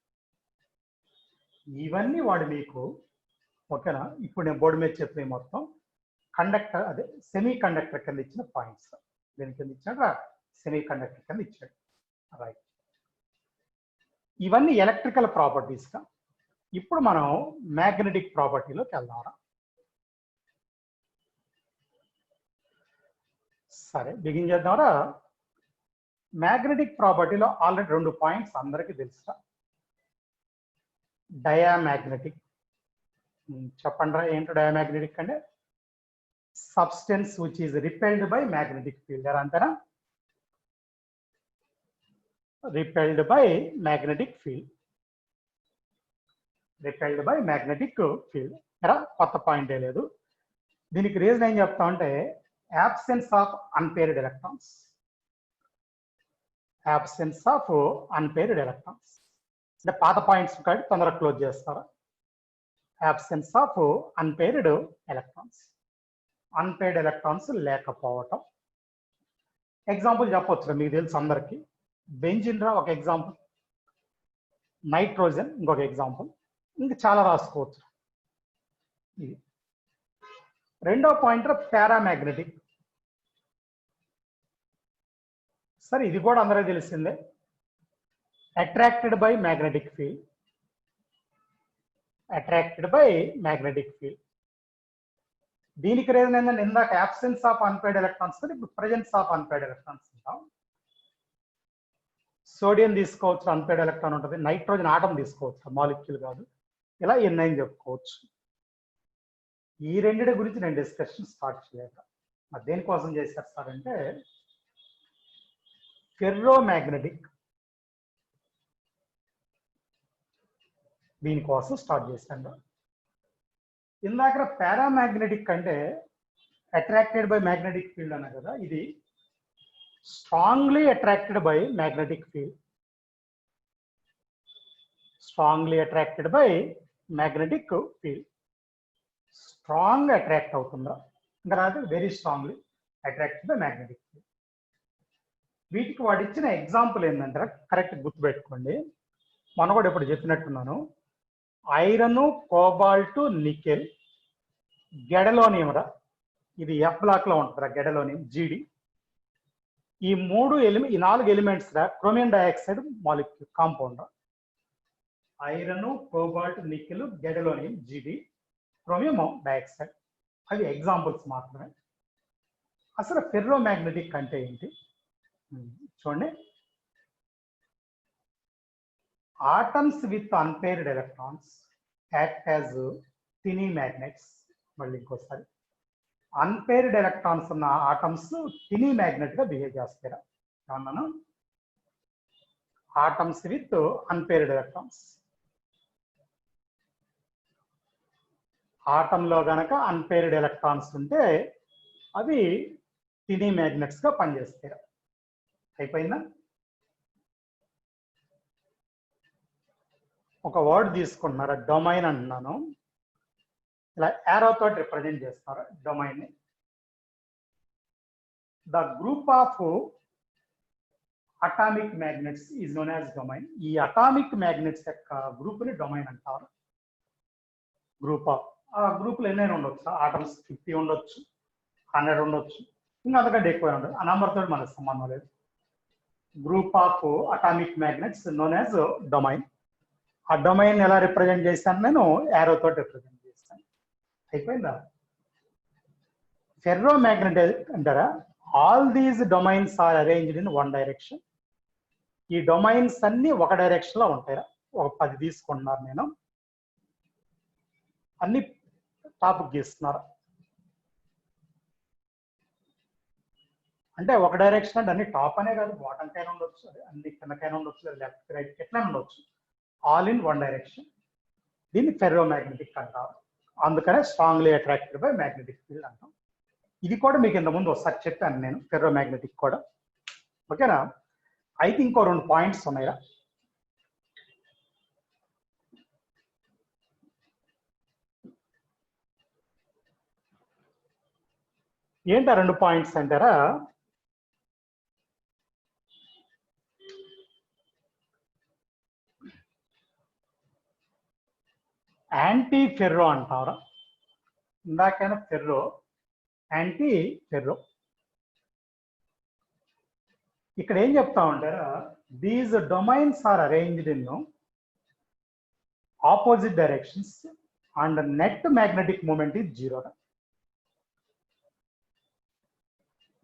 ఇవన్నీ వాడు మీకు, ఓకేనా? ఇప్పుడు నేను బోర్డు మీద చెప్పిన మొత్తం కండక్టర్, అదే సెమీ కండక్టర్ కింద ఇచ్చిన పాయింట్స్. దేని కింద ఇచ్చాడు? సెమీ కండక్టర్ కింద ఇచ్చాడు, రైట్? ఇవన్నీ ఎలక్ట్రికల్ ప్రాపర్టీస్ గా. ఇప్పుడు మనం మ్యాగ్నెటిక్ ప్రాపర్టీలోకి వెళ్దాం. సరే, బిగిన్ చేద్దాంరా. మ్యాగ్నెటిక్ ప్రాపర్టీలో ఆల్రెడీ 2 పాయింట్స్ అందరికీ తెలుసా? డయామాగ్నెటిక్. చెప్పండి రా, ఏంటో డయామాగ్నెటిక్ అంటే? Substance which is repelled by magnetic field, అంతేనా? Repelled by magnetic field, repelled by magnetic field. ఎరా కొత్త పాయింటే లేదు. దీనికి రీజన్ ఏం చెప్తామంటే absence of unpaired electrons, absence of unpaired electrons. అంటే పాత పాయింట్స్ కాబట్టి తొందరగా క్లోజ్ చేస్తారా? absence of unpaired electrons, unpaired electrons లేకపోవటం. ఎగ్జాంపుల్ చెప్పొచ్చు, మీకు తెలుసు అందరికి. బెంజిన్ రా ఒక ఎగ్జాంపుల్, నైట్రోజన్ ఇంకొక ఎగ్జాంపుల్, ఇంకా చాలా రాసుకోవచ్చు. ఇది రెండో పాయింట్ పారామాగ్నెటిక్. సరే, ఇది కూడా అందరికీ తెలిసిందే. Attracted by magnetic field, attracted by magnetic field. దీనికి రీజన్ ఏంటంటే ఇందాక అబ్సెన్స్ ఆఫ్ అన్పేర్డ్ ఎలక్ట్రాన్స్, ఇప్పుడు ప్రెజెన్స్ ఆఫ్ అన్పేర్డ్ ఎలక్ట్రాన్స్ ఉంటాం. సోడియం తీసుకోవచ్చు, అన్పేర్డ్ ఎలక్ట్రాన్ ఉంటుంది. నైట్రోజన్ ఆటం తీసుకోవచ్చు, మాలిక్యూల్ కాదు. ఇలా ఎన్నైనా చెప్పుకోవచ్చు. ఈ రెండింటి గురించి నేను డిస్కషన్ స్టార్ట్ చేయక, మరి దేనికోసం చేశారు సార్ అంటే ఫెర్రోమాగ్నెటిక్, దీనికోసం స్టార్ట్ చేశాను. ఇందాక పారామాగ్నెటిక్ అంటే అట్రాక్టెడ్ బై మ్యాగ్నెటిక్ ఫీల్డ్ అన్నా కదా, ఇది strongly attracted by magnetic field, strongly attracted by magnetic field strong attract అవుతుందా, ఇంకా రాదు very strongly attract the magnetic field. వీటికి వాడు ఇచ్చిన ఎగ్జాంపుల్ ఏంటంటే కరెక్ట్ గుర్తుపెట్టుకోండి, మనం కూడా ఇప్పుడు చెప్పినట్టున్నాను, ఐరన్, కోబాల్ట్, నికెల్, గెడలోనియం రా, ఇది ఎఫ్ బ్లాక్ లో ఉంటుందిరా గెడలోనియం జీడి. ఈ ఈ 4 ఎలిమెంట్స్ రా chromium dioxide molecule compound. Iron, cobalt, nickel, gadolinium జీడి, క్రోమియం డైఆక్సైడ్, అవి ఎగ్జాంపుల్స్ మాత్రమే. అసలు ఫెర్రో మ్యాగ్నెటిక్ అంటే ఏంటి చూడండి. Atoms with unpaired electrons act as తినీ మ్యాగ్నెట్స్. మళ్ళీ ఇంకోసారి, అన్పేర్డ్ ఎలక్ట్రాన్స్ ఉన్న ఆటమ్స్ తినీ మ్యాగ్నెట్ గా బిహేవ్ చేస్తారా అన్నాను. ఆటమ్స్ విత్ అన్పేర్డ్ ఎలక్ట్రాన్స్, ఆటంలో గనక అన్పేర్డ్ ఎలక్ట్రాన్స్ ఉంటే అవి తినీ మ్యాగ్నెట్స్ గా పనిచేస్తాయి. అయిపోయిందా? ఒక వర్డ్ తీసుకుంటున్నారా, డొమైన్ అంటున్నాను, ఇలా యారో తోటి రిప్రజెంట్ చేస్తారు డొమైన్ ని. The group of atomic magnets is known as domain. ఈ అటామిక్ మ్యాగ్నెట్స్ యొక్క గ్రూప్ ని డొమైన్ అంటారు. గ్రూప్ ఆఫ్, ఆ గ్రూపులు ఎన్నైనా ఉండొచ్చు, ఆటమ్స్ 50 ఉండొచ్చు, 100 ఉండొచ్చు, ఇంకా అంతకంటే ఎక్కువ ఉండదు. ఆ నంబర్ తోటి మనకు సంబంధం లేదు. Group of atomic magnets known as domain. ఆ డొమైన్ ఎలా రిప్రజెంట్ చేస్తాను నేను, యారో తోటి రిప్రజెంట్ చేస్తాను. అయిపోయిందా? ఫెర్రో మ్యాగ్నెటిక్ అంటారా, all these domains are arranged in one direction. ఈ డొమైన్స్ అన్ని ఒక డైరెక్షన్ లో ఉంటాయి. ఒక 10 తీసుకుంటున్నారు, నేను అన్ని టాప్ గీస్తున్నారు. అంటే ఒక డైరెక్షన్ అంటే అన్ని టాప్ అనే కాదు, బాటమ్ కైనా ఉండొచ్చు, అన్ని కిందకైనా ఉండొచ్చు, లెఫ్ట్ రైట్ ఎట్లా ఉండొచ్చు, ఆల్ ఇన్ వన్ డైరెక్షన్. దీన్ని ఫెర్రో మ్యాగ్నెటిక్ అంటారు. అందుకనే strongly attracted by magnetic field అంటాం. ఇది కూడా మీకు ఇంతకుముందు ఒకసారి చెప్పాను నేను, ఫెర్రో మ్యాగ్నెటిక్ కూడా. ఓకేనా? అయితే ఇంకో 2 పాయింట్స్ ఉన్నాయా. ఏంటా 2 పాయింట్స్ అంటారా? యాంటీ ఫెర్రో అంటారా. ఇందాకైనా ఫెర్రో, యాంటీ ఫెర్రో. ఇక్కడ ఏం చెప్తా ఉంటారా, these domains are arranged in opposite directions and net magnetic moment is 0.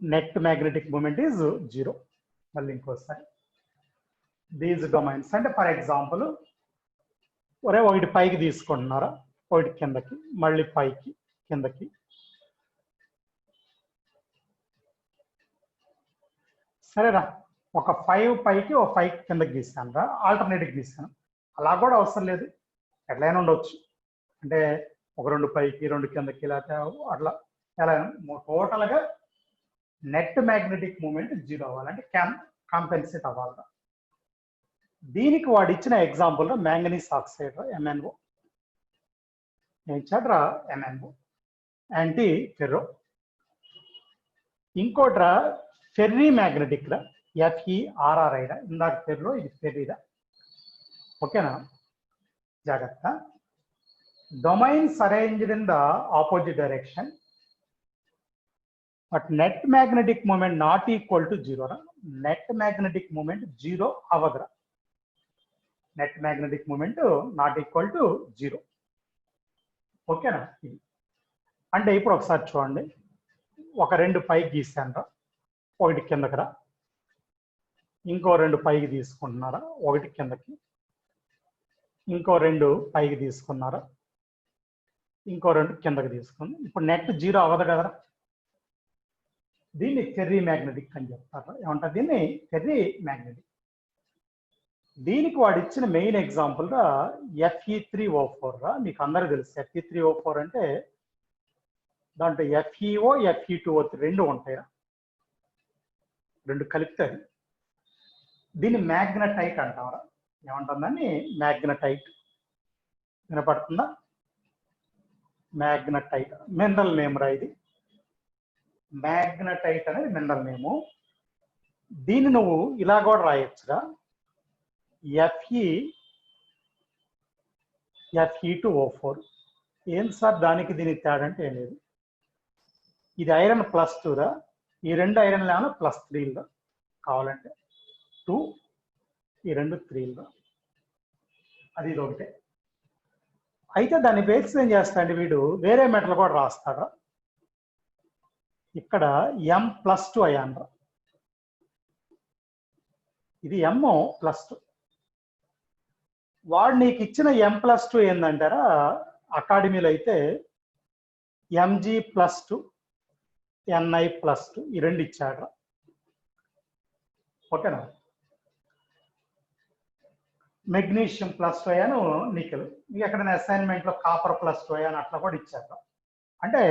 Net magnetic moment is 0. మళ్ళీ ఇంకోసారి, దీస్ డొమైన్స్ అంటే ఫర్ ఎగ్జాంపుల్, ఒరే ఒకటి పైకి తీసుకుంటున్నారా, ఒకటి కిందకి, మళ్ళీ పైకి కిందకి. సరేరా, ఒక 5 పైకి ఒక 5 కిందకి గీస్తాను రా, ఆల్టర్నేటివ్ గీస్తాను. అలా కూడా అవసరం లేదు, ఎట్లయినా ఉండొచ్చు. అంటే ఒక 2 పైకి 2 కిందకి, లేకపోతే అట్లా ఎలా టోటల్గా నెట్ మ్యాగ్నెటిక్ మూమెంట్ 0 అవ్వాలంటే కాంపెన్సేట్ అవ్వాలి. దీనికి వాడు ఇచ్చిన ఎగ్జాంపుల్ మ్యాంగనీస్ ఆక్సైడ్ MnO. నేను ఇచ్చాడ్రా MnO, యాంటీ ఫెర్రో. ఇంకోట్రా ఫెర్రీ మ్యాగ్నెటిక్ రా, FeRrI రా. ఇందాక ఫెర్రో, ఇది ఫెర్రీరా. ఓకేనా? జాగ్రత్త. Domains arranged in the opposite direction but net magnetic moment not equal to 0 రా. నెట్ మ్యాగ్నెటిక్ మూమెంట్ 0 అవ్వదురా. Net magnetic moment not equal to 0. ఓకేనా? అంటే ఇప్పుడు ఒకసారి చూడండి, ఒక 2 పైకి గీసాను రా, ఒకటి కిందకి రా. ఇంకో 2 పైకి తీసుకుంటున్నారా, ఒకటి కిందకి. ఇంకో 2 పైకి తీసుకున్నారా, ఇంకో 2 కిందకి తీసుకుని. ఇప్పుడు నెట్ 0 అవ్వదు కదరా. దీన్ని ఫెర్రీ మ్యాగ్నెటిక్ అని చెప్తారు. ఏమంటారు దీన్ని? Ferry magnetic. దీనికి వాడు ఇచ్చిన మెయిన్ ఎగ్జాంపుల్ గా Fe3O4 రా. మీకు అందరూ తెలుసు Fe3O4 అంటే దాంట్లో FeO, Fe2O3 రెండు ఉంటాయి, 2 కలుపుతాయి. దీన్ని మ్యాగ్నటైట్ అంటారా. ఏమంటుందని? మ్యాగ్నటైట్. వినపడుతుందా? మ్యాగ్నటైట్ మినరల్ నేమ్ రా ఇది. మ్యాగ్నటైట్ అనేది మినరల్ నేము. దీన్ని నువ్వు ఇలా కూడా రాయొచ్చురా, Fe2O4. ఏం సార్ దానికి దీనికి తేడా అంటే ఏం లేదు. ఇది ఐరన్ +2 రా, ఈ రెండు ఐరన్ లేమో +3 రా, కావాలంటే 2, ఈ రెండు 3 రా, అది ఇది ఒకటే. అయితే దాన్ని బేస్ ఏం చేస్తాడు వీడు, వేరే మెటల్ కూడా రాస్తాడు. ఇక్కడ M+2 అయాన్ రా, ఇది M+2. వాడు నీకు ఇచ్చిన M+2 ఏంటంటారా, అకాడమీలో అయితే Mg+2 Ni+2 ఈ రెండు ఇచ్చాడు. ఓకేనా? Magnesium +2 ion nickel. మీకు ఎక్కడైనా అసైన్మెంట్లో కాపర్ +2 అయాన్ అట్లా కూడా ఇచ్చారు. అంటే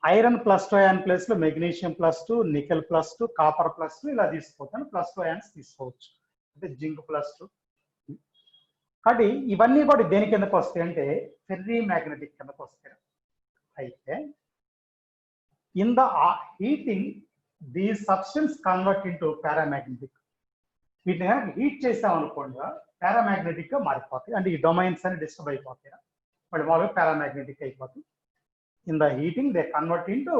ఐరన్ +2 అయాన్ ప్లేస్ లో మెగ్నీషియం +2, నికెల్ +2, కాపర్ +2 ఇలా తీసుకోవచ్చు. +2 అయాన్స్ తీసుకోవచ్చు. అంటే జింక్ +2. కాబట్టి ఇవన్నీ కూడా దేని కిందకు వస్తాయి అంటే ఫెర్రీ మ్యాగ్నెటిక్ కిందకు వస్తాయి. అయితే in the heating the substance convert into paramagnetic. వీటిని హీట్ చేసామనుకోండి పారామాగ్నెటిక్ గా మారిపోతాయి. అంటే ఈ డొమైన్స్ అని డిస్టర్బ్ అయిపోతాయి, వాళ్ళు మామూలుగా పారామాగ్నెటిక్ అయిపోతాయి. In the heating they convert into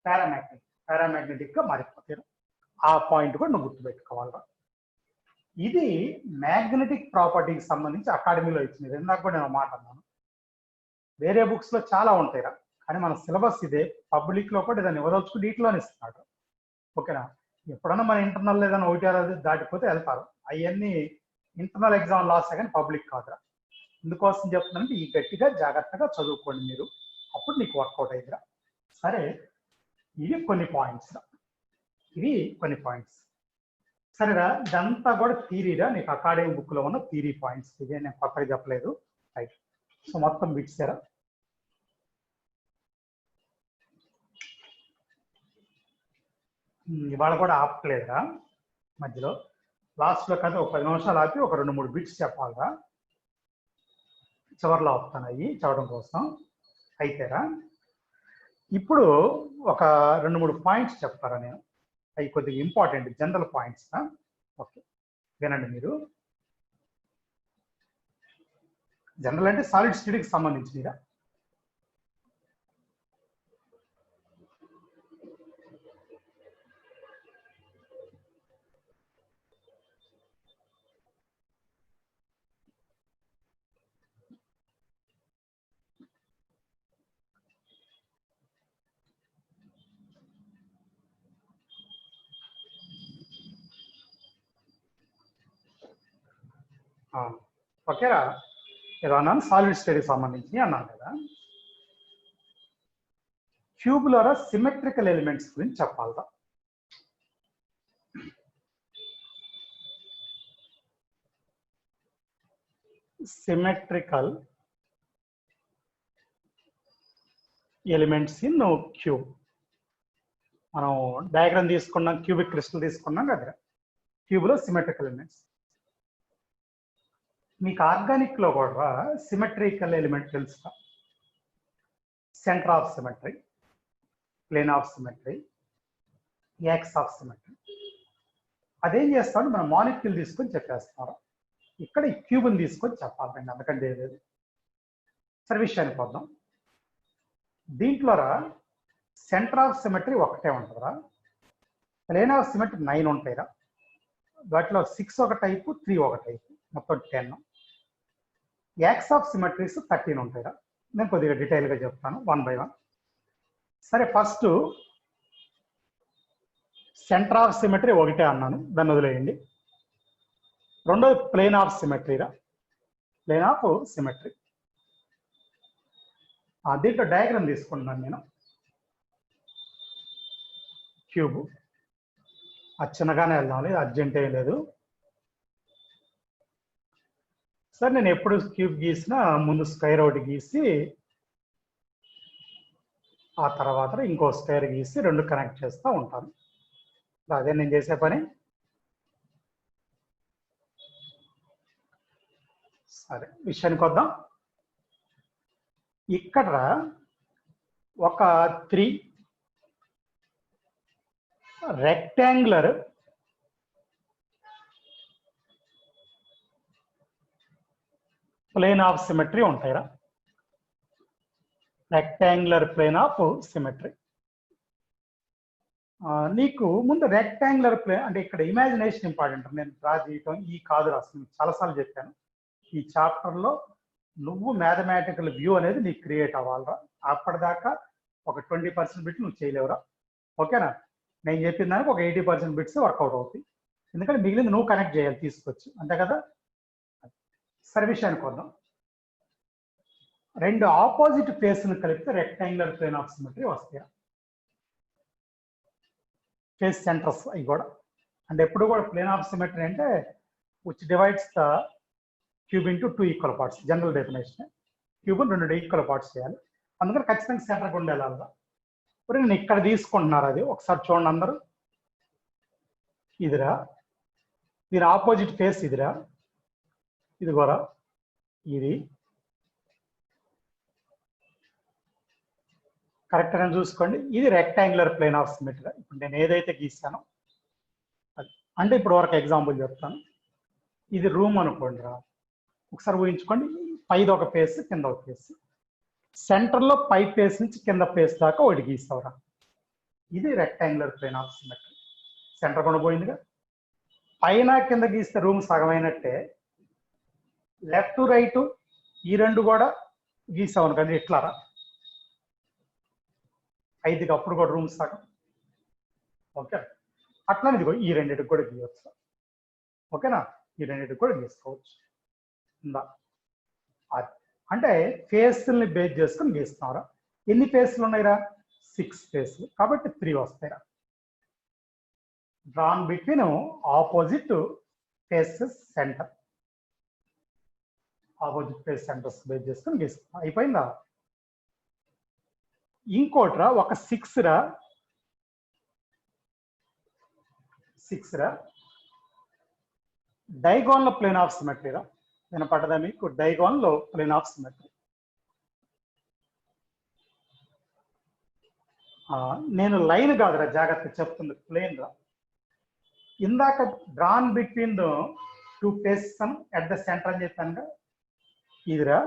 paramagnetic గా మారిపోతాయి. ఆ పాయింట్ కూడా నువ్వు గుర్తుపెట్టుకోవాలి. ఇది మ్యాగ్నెటిక్ ప్రాపర్టీకి సంబంధించి అకాడమీలో ఇచ్చినది. ఇందాక కూడా నేను మాట అన్నాను, వేరే బుక్స్ లో చాలా ఉంటాయిరా, కానీ మన సిలబస్ ఇదే. పబ్లిక్ లో కూడా దాన్ని వదలుచుకుని వీటిలోనే ఇస్తున్నాడు. ఓకేనా? ఎప్పుడన్నా మన ఇంటర్నల్ ఏదైనా ఒకటి దాటిపోతే వెళ్తారు. అవన్నీ ఇంటర్నల్ ఎగ్జామ్ లాస్ కానీ పబ్లిక్ కాదురా. ఇందుకోసం చెప్తున్నానంటే ఈ గట్టిగా జాగ్రత్తగా చదువుకోండి మీరు, అప్పుడు నీకు వర్కౌట్ అయ్యిరా. సరే, ఇవి కొన్ని పాయింట్స్ రా, ఇవి కొన్ని పాయింట్స్. సరేరా, ఇదంతా కూడా థీరీరా, నీకు అకాడమిక్ బుక్ లో ఉన్న థీరీ పాయింట్స్. ఇదే, నేను కొత్తగా చెప్పలేదు. రైట్. సో మొత్తం బిట్సారా. ఇవాళ కూడా ఆపలేదురా, మధ్యలో లాస్ట్ లో కదా ఒక 10 నిమిషాలు ఆపి ఒక 2-3 బిట్స్ చెప్పాలరా. చివరిలో ఆపుతాను అవి చదవడం కోసం. అయితేరా ఇప్పుడు ఒక 2-3 పాయింట్స్ చెప్తారా నేను, అవి కొద్దిగా ఇంపార్టెంట్ జనరల్ పాయింట్స్. ఓకే, వినండి మీరు. జనరల్ అంటే సాలిడ్ స్టడీకి సంబంధించినరా. ఓకేరా, ఏదో అన్నాను సాలిడ్ స్టడీకి సంబంధించి అన్నాను కదా. క్యూబులర్ సిమెట్రికల్ ఎలిమెంట్స్ గురించి చెప్పాలరా. Symmetrical elements in cube. మనం డయాగ్రామ్ తీసుకున్నాం, క్యూబిక్ క్రిస్టల్ తీసుకున్నాం కదా, క్యూబ్ లో సిమెట్రికల్ ఎలిమెంట్స్. మీకు ఆర్గానిక్ లో కూడా సిమెట్రికల్ ఎలిమెంట్ తెలుసా? Centre of symmetry, plane of symmetry, axis of symmetry. అదేం చేస్తామని మనం మాలిక్యూల్ తీసుకొని చెప్పేస్తారు. ఇక్కడ ఈ క్యూబ్ని తీసుకొని చెప్పాలండి, అందుకంటే లేదు. సరే, విషయానికి వద్దాం. దీంట్లో సెంటర్ ఆఫ్ సిమెట్రీ ఒకటే ఉంటుందిరా, ప్లేన్ ఆఫ్ సిమెట్రీ 9 ఉంటాయిరా. వాటిలో 6 ఒక టైపు, 3 ఒక టైపు, మొత్తం 10. యాక్స్ ఆఫ్ సిమెట్రీస్ 13 ఉంటాయిరా. నేను కొద్దిగా డీటెయిల్గా చెప్తాను 1 by 1. సరే, ఫస్ట్ సెంటర్ ఆఫ్ సిమెట్రీ ఒకటే అన్నాను, దాన్ని వదిలేయండి. రెండోది ప్లేన్ ఆఫ్ సిమెట్రీరా, ప్లేన్ ఆఫ్ సిమెట్రీ. దీంట్లో డయాగ్రామ్ తీసుకుంటున్నాను నేను. క్యూబ్ చిన్నగానే వెళ్దాం, అర్జెంట్ ఏం లేదు. సార్ నేను ఎప్పుడు క్యూబ్ గీసినా ముందు స్క్వేర్ ఒకటి గీసి ఆ తర్వాత ఇంకో స్క్వేర్ గీసి 2 కనెక్ట్ చేస్తూ ఉంటాను. అదే నేను చేసే పని. సరే విషయానికి వద్దాం. ఇక్కడ ఒక 3 రెక్టాంగులర్ ప్లేన్ ఆఫ్ సిమెట్రీ ఉంటాయిరా. Rectangular plane of symmetry. నీకు ముందు రెక్టాంగులర్ ప్లేన్ అంటే ఇక్కడ ఇమాజినేషన్ ఇంపార్టెంట్. నేను డ్రా చేయటం ఈ కాదు రాస్తాను, చాలాసార్లు చెప్పాను. ఈ చాప్టర్లో నువ్వు మ్యాథమెటికల్ వ్యూ అనేది నీకు క్రియేట్ అవ్వాలరా. అప్పటిదాకా ఒక 20% బిట్ నువ్వు చేయలేవురా. ఓకేనా? నేను చెప్పిన దానికి ఒక 80% బిట్స్ వర్కౌట్ అవుతాయి. ఎందుకంటే మిగిలింది నువ్వు కనెక్ట్ చేయాలి తీసుకొచ్చి, అంతే కదా. సరే విషయానికి వద్దాం. 2 ఆపోజిట్ ఫేస్ను కలిపితే రెక్టాంగులర్ ప్లేన్ ఆఫ్ సిమెట్రీ వస్తాయి. ఫేస్ సెంటర్స్ అవి కూడా అంటే ఎప్పుడు కూడా ప్లేన్ ఆఫ్ సిమెట్రీ అంటే which divides the cube into 2 equal parts. General definition. క్యూబ్ని 2 ఈక్వల్ పార్ట్స్ చేయాలి. అందుకని ఖచ్చితంగా సెంటర్ గుండా వెళ్ళాలి. ఇప్పుడు నేను ఇక్కడ తీసుకుంటున్నారు, అది ఒకసారి చూడండి అందరూ. ఇదిరా, దీని ఆపోజిట్ ఫేస్ ఇదిరా, ఇది కూడా ఇది కరెక్ట్ అని చూసుకోండి. ఇది రెక్టాంగులర్ ప్లేన్ ఆఫ్ సిమెట్రీ. ఇప్పుడు నేను ఏదైతే గీసానో అది అంటే ఇప్పుడు వరకు ఎగ్జాంపుల్ చెప్తాను. ఇది రూమ్ అనుకోండి రా. ఒకసారి ఊహించుకోండి, పైది ఒక ఫేస్ కింద ఒక ఫేస్. సెంటర్లో పై ఫేస్ నుంచి కింద ఫేస్ దాకా ఒకటి గీస్తావురా. ఇది rectangular plane of symmetry. Centre కూడా పోయిందిగా. పైన కింద గీస్తే రూమ్ సగం అయినట్టే. లెఫ్ట్ రైట్ ఈ 2 కూడా గీసావు అనుకోండి ఇట్లా రా. 5కి అప్పుడు కూడా రూమ్ సగం. ఓకే, అట్లా ఇదిగో ఈ 2కి కూడా గీయవచ్చు. ఓకేనా? ఈ 2కి కూడా గీసుకోవచ్చు. అంటే ఫేస్ని బేస్ చేసుకుని గీస్తున్నారా. ఎన్ని ఫేస్లు ఉన్నాయిరా? 6 ఫేస్లు. కాబట్టి 3 వస్తాయిరా. Drawn between opposite faces centre. Opposite face centres base చేసుకుని గీస్తున్నా. అయిపోయిందా? ఇంకోటిరా, ఒక 6 రా. 6 రా డైగోనల్ ప్లేన్ ఆఫ్ సిమెట్రీ రా. వినపడ్డదా మీకు? Diagonal plane of symmetry. నేను లైన్ కాదురా, జాగ్రత్త చెప్తుంది, ప్లేన్ రా. ఇందాక drawn between 2 faces at the centre అని చెప్పాను. ఇదిరా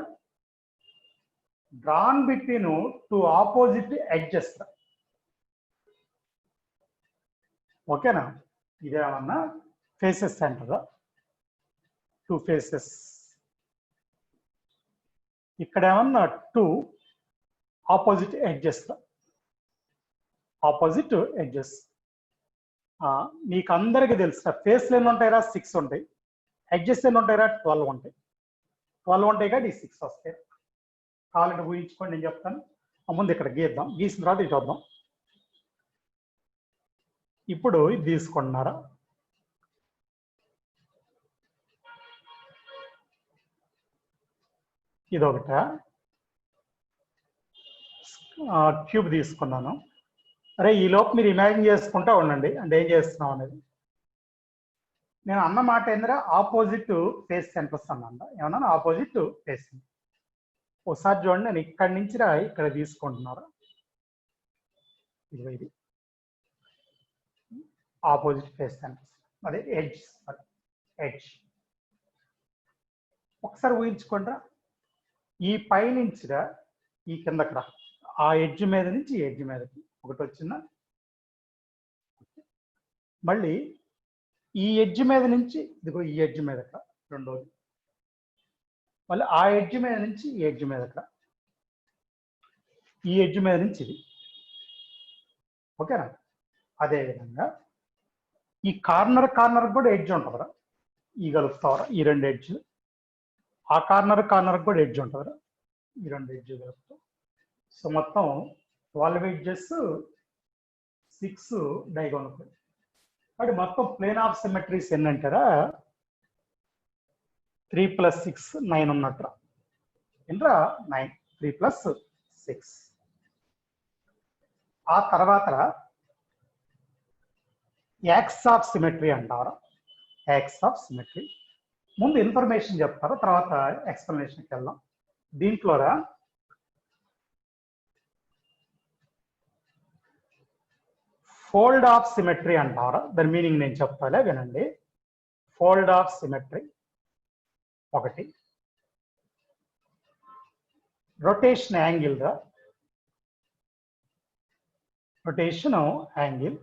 డ్రాన్ బిట్వీన్ 2 ఆపోజిట్ ఎడ్జెస్. ఓకేనా? ఇదేమన్నా ఫేసెస్ సెంటర్. 2 ఫేసెస్. ఇక్కడ ఏమన్నా 2 ఆపోజిట్ ఎడ్జెస్. Opposite edges. మీకు అందరికీ తెలుసు ఫేస్లు ఎన్ని ఉంటాయిరా? 6 ఉంటాయి. ఎడ్జెస్ ఎన్ని ఉంటాయిరా? 12 ఉంటాయి. 12 ఉంటాయి కాబట్టి ఈ 6 వస్తాయి. కావాలంటే ఊహించుకోండి, నేను చెప్తాను. ముందు ఇక్కడ గీద్దాం. గీసిన తర్వాత ఇటు వద్దాం. ఇప్పుడు ఇది తీసుకుంటున్నారా? ఇదొకట క్యూబ్ తీసుకున్నాను. అరే ఈ లోపు మీరు ఇమాజిన్ చేసుకుంటా ఉండండి అంటే ఏం చేస్తున్నాం అనేది. నేను అన్న మాట ఏంటంటే ఆపోజిట్ ఫేస్ సెంటర్స్ అన్నా. ఏమన్నా ఆపోజిట్ ఫేస్. ఒకసారి చూడండి, నేను ఇక్కడి నుంచి ఇక్కడ తీసుకుంటున్నారా. ఇది ఆపోజిట్ ఫేస్ సెంటర్స్, అదే ఎడ్జ్. ఎడ్జ్ ఒకసారి ఊహించుకుంటా. ఈ పై నుంచిరా ఈ కిందకి రా. ఆ ఎడ్జ్ మీద నుంచి ఈ ఎడ్జ్ మీదకి ఒకటి వచ్చిందా. మళ్ళీ ఈ ఎడ్జ్ మీద నుంచి ఇదిగో ఈ ఎడ్జ్ మీదకి రా. రెండోది. మళ్ళీ ఆ ఎడ్జ్ మీద నుంచి ఈ ఎడ్జ్ మీదకి రా. ఈ ఎడ్జ్ మీద నుంచి ఇది. ఓకేనా? అదేవిధంగా ఈ కార్నర్ కూడా ఎడ్జ్ ఉంటుందిరా. ఈ కలుపుతావరా ఈ 2 ఎడ్జ్. ఆ కార్నర్ కూడా ఎడ్జ్ ఉంటుందిరా. ఈ 2 ఎడ్జ్ కలుపుతాం. సో మొత్తం 12 ఎడ్జెస్, 6 డైగోనల్. కాబట్టి మొత్తం ప్లేన్ ఆఫ్ సిమెట్రీస్ ఎన్నంటారా? 3 + 6 9 ఉన్నట్రా. ఏంట్రా? 9. 3 + 6. ఆ తర్వాత యాక్స్ ఆఫ్ సిమెట్రీ అంటారా. యాక్స్ ఆఫ్ సిమెట్రీ ముందు ఇన్ఫర్మేషన్ చెప్తారు, తర్వాత ఎక్స్ప్లెనేషన్కి వెళ్దాం. దీంట్లోరా ఫోల్డ్ ఆఫ్ సిమెట్రీ అంటారా, దాని మీనింగ్ నేను చెప్తాలే వినండి. ఫోల్డ్ ఆఫ్ సిమెట్రీ ఒకటి, రొటేషన్ యాంగిల్ రా, రొటేషన్ యాంగిల్.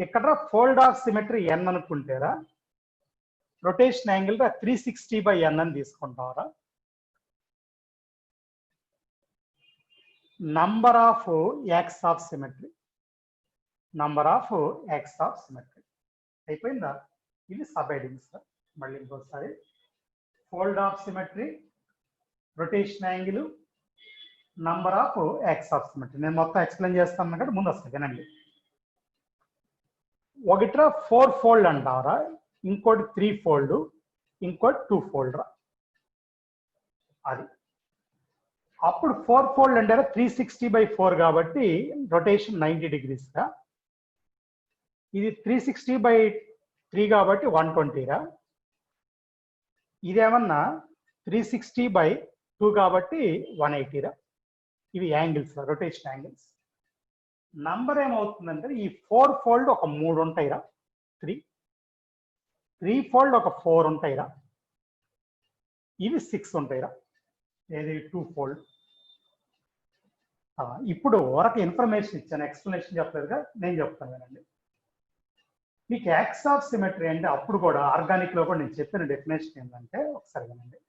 ఇక్కడ ఫోల్డ్ ఆఫ్ సిమెట్రీ ఎన్ అనుకుంటేరా, రొటేషన్ యాంగిల్ రా 360/n అని తీసుకుంటారా. Number of axes of symmetry, number of axes of symmetry. అయిపోయిందా? ఇది సబ్ హెడింగ్స్. మళ్ళీ ఇంకోసారి, fold of symmetry, rotation angle, number of axes of symmetry. నేను మొత్తం ఎక్స్ప్లెయిన్ చేస్తాను కదా, ముందు వస్తుంది వినండి. ఒకటిరా 4 ఫోల్డ్ అంటారా, ఇంకోటి 3 ఫోల్డ్, ఇంకోటి 2 ఫోల్డ్ రా. అది అప్పుడు 4 ఫోల్డ్ అంటే 360/4 కాబట్టి రొటేషన్ 90 degrees రా. ఇది 360/3 కాబట్టి 120 రా. ఇదేమన్నా 360/2 కాబట్టి 180 రా. ఇవి యాంగిల్స్, రొటేషన్ యాంగిల్స్. నంబర్ ఏమవుతుందంటే ఈ 4 ఫోల్డ్ ఒక 3 ఉంటాయిరా, 3 ఫోల్డ్ ఒక 4 ఉంటాయిరా, ఇవి 6 ఉంటాయిరా. ఏది 2 ఫోల్డ్. ఇప్పుడు వరకు ఇన్ఫర్మేషన్ ఇచ్చాను, ఎక్స్ప్లెనేషన్ చెప్పలేదుగా, నేను చెప్తాను వినండి. మీకు యాక్స్ ఆఫ్ సిమెట్రీ అంటే అప్పుడు కూడా ఆర్గానిక్ లో కూడా నేను చెప్పిన డెఫినేషన్ ఏంటంటే ఒకసారి వినండి.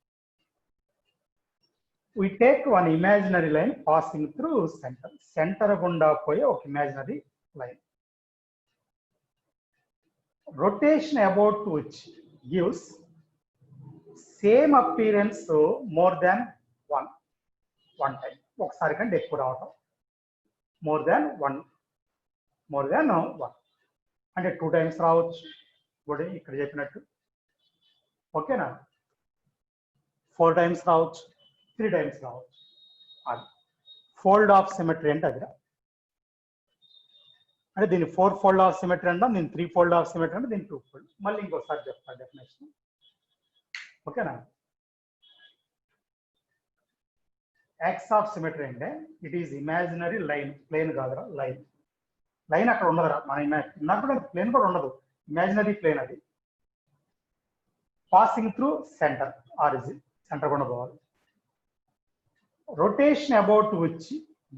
we take one imaginary line passing through center. Centre గుండా పోయే ఒక imaginary line. Rotation about which gives same appearance more than one time. ఒకసారి కంటే ఎక్కువ రావటం. మోర్ దాన్ వన్ అంటే 2 times రావచ్చు కూడా ఇక్కడ చెప్పినట్టు. ఓకేనా? 4 times రావచ్చు, 3 times రావచ్చు. అది ఫోల్డ్ ఆఫ్ సిమెట్రీ అంటే అదిరా. అంటే దీన్ని 4 ఫోల్డ్ ఆఫ్ సిమెట్రీ అంటాం, దీన్ని 3 ఫోల్డ్ ఆఫ్ సిమెట్రీ అంటే దీన్ని 2 ఫోల్డ్. మళ్ళీ ఇంకోసారి చెప్తాను డెఫినేషన్. ఓకేనా? యాక్స్ ఆఫ్ సిమెట్రీ అంటే it is imaginary line, plane కాదురా, లైన్. లైన్ అక్కడ ఉండదురా, మన నాకు కూడా ప్లేన్ కూడా ఉండదు, ఇమాజినరీ ప్లేన్ అది. Passing through centre, origin, centre కూడా పోవాలి. Rotation about which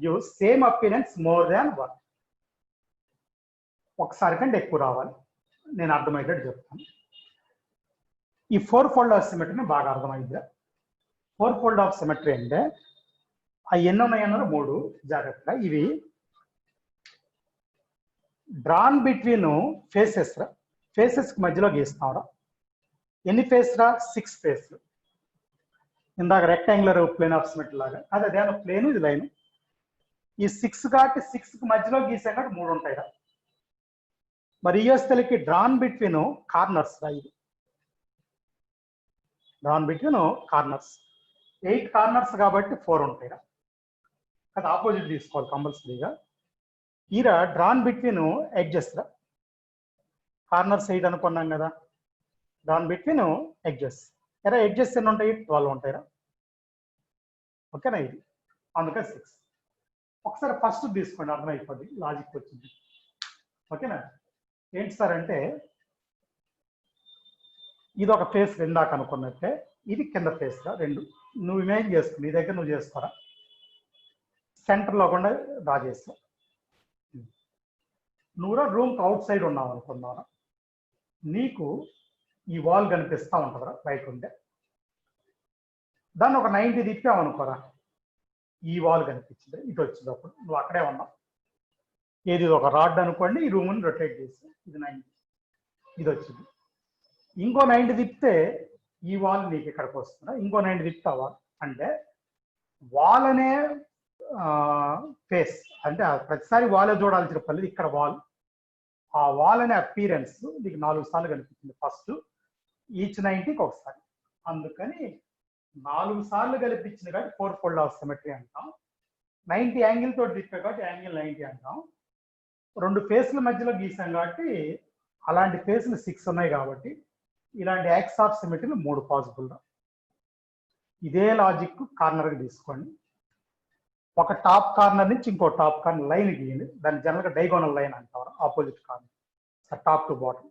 gives same appearance more than one. ఒకసారి కంటే ఎక్కువ రావాలి. నేను అర్థమయ్యేటట్టు చెప్తాను. ఈ 4 ఫోల్డ్ ఆఫ్ సిమెట్రీని బాగా అర్థమైందిరా. 4 ఫోల్డ్ ఆఫ్ సిమెట్రీ అంటే అవి ఎన్ని ఉన్నాయన్నారు? 3. జాగ్రత్తగా ఇవి డ్రాన్ బిట్వీన్ ఫేసెస్ రా, ఫేసెస్ కి మధ్యలో గీస్తాం రా. ఎన్ని ఫేస్ రా? 6 ఫేస్లు. ఇందాక రెక్టాంగులర్ ప్లేన్ ఆఫ్ సిమెట్రీ లాగా అదే అదే ప్లేన్, ఇది లైన్. ఈ 6 కాబట్టి 6 కి మధ్యలో గీసాం కాబట్టి 3 ఉంటాయి రా. మరి ఈఎస్ఎల్కి డ్రాన్ బిట్వీన్ కార్నర్స్ రా. ఇది డ్రాన్ బిట్వీన్ కార్నర్స్, 8 కార్నర్స్ కాబట్టి 4 ఉంటాయి రా. అది ఆపోజిట్ తీసుకోవాలి కంపల్సరీగా. ఈరా డ్రాన్ బిట్వీన్ ఎడ్జెస్ రా. కార్నర్స్ 8 అనుకున్నాం కదా, డ్రాన్ బిట్వీన్ ఎడ్జెస్. ఎరా ఎడ్జెస్ ఎన్ని ఉంటాయి? 12 ఉంటాయిరా. ఓకేనా? ఇది అందుకని 6. ఒకసారి ఫస్ట్ తీసుకోండి, అర్థమైపోద్ది, లాజిక్ వచ్చింది. ఓకేనా? ఏంటి సార్ అంటే ఇది ఒక ఫేస్ ఇందాక అనుకున్నట్టే, ఇది కింద ఫేస్ రా. 2 నువ్వు ఇమేజ్ చేసుకో, నీ దగ్గర నువ్వు చేసుకోరా. సెంటర్లో కూడా డ్రా చేస్తావు. నువ్వురా రూమ్కి అవుట్ సైడ్ ఉన్నావు అనుకున్నావురా, నీకు ఈ వాల్ కనిపిస్తూ ఉంటుందిరా బయట ఉంటే. దాన్ని ఒక 90 తిప్పావు అనుకోరా, ఈ వాల్ కనిపించింది, ఇటు వచ్చింది. అప్పుడు నువ్వు అక్కడే ఉన్నావు. ఏది ఒక రాడ్ అనుకోండి, ఈ రూమ్ని రొటేట్ చేసి ఇది 90, ఇది వచ్చింది. ఇంకో 90 తిప్పితే ఈ వాల్ నీకు ఇక్కడికి వస్తుందా. ఇంకో 90 తిప్పుతావా అంటే వాల్ అనే ఫేస్ అంటే ప్రతిసారి వాలే చూడాల్సిన పర్లేదు. ఇక్కడ వాల్, ఆ వాల్ అనే అపీరెన్స్ నీకు 4 సార్లు కనిపించింది. ఫస్ట్ ఈచ్ 90కి ఒకసారి. అందుకని 4 సార్లు కనిపించింది కాబట్టి 4 ఫోల్డ్ ఆఫ్ సిమెట్రీ అంటాం. 90 యాంగిల్ తోటి తిప్పే కాబట్టి యాంగిల్ 90 అంటాం. 2 ఫేస్ల మధ్యలో గీసాం కాబట్టి అలాంటి ఫేస్లు 6 ఉన్నాయి కాబట్టి ఇలాంటి యాక్స్ ఆఫ్ సిమెట్రీలు 3 పాసిబుల్. ఇదే లాజిక్ కార్నర్కి తీసుకోండి. ఒక టాప్ కార్నర్ నుంచి ఇంకో టాప్ కార్నర్ లైన్ గీయండి. దాన్ని జనరల్గా డైగోనల్ లైన్ అంటారు, opposite corner, top to bottom.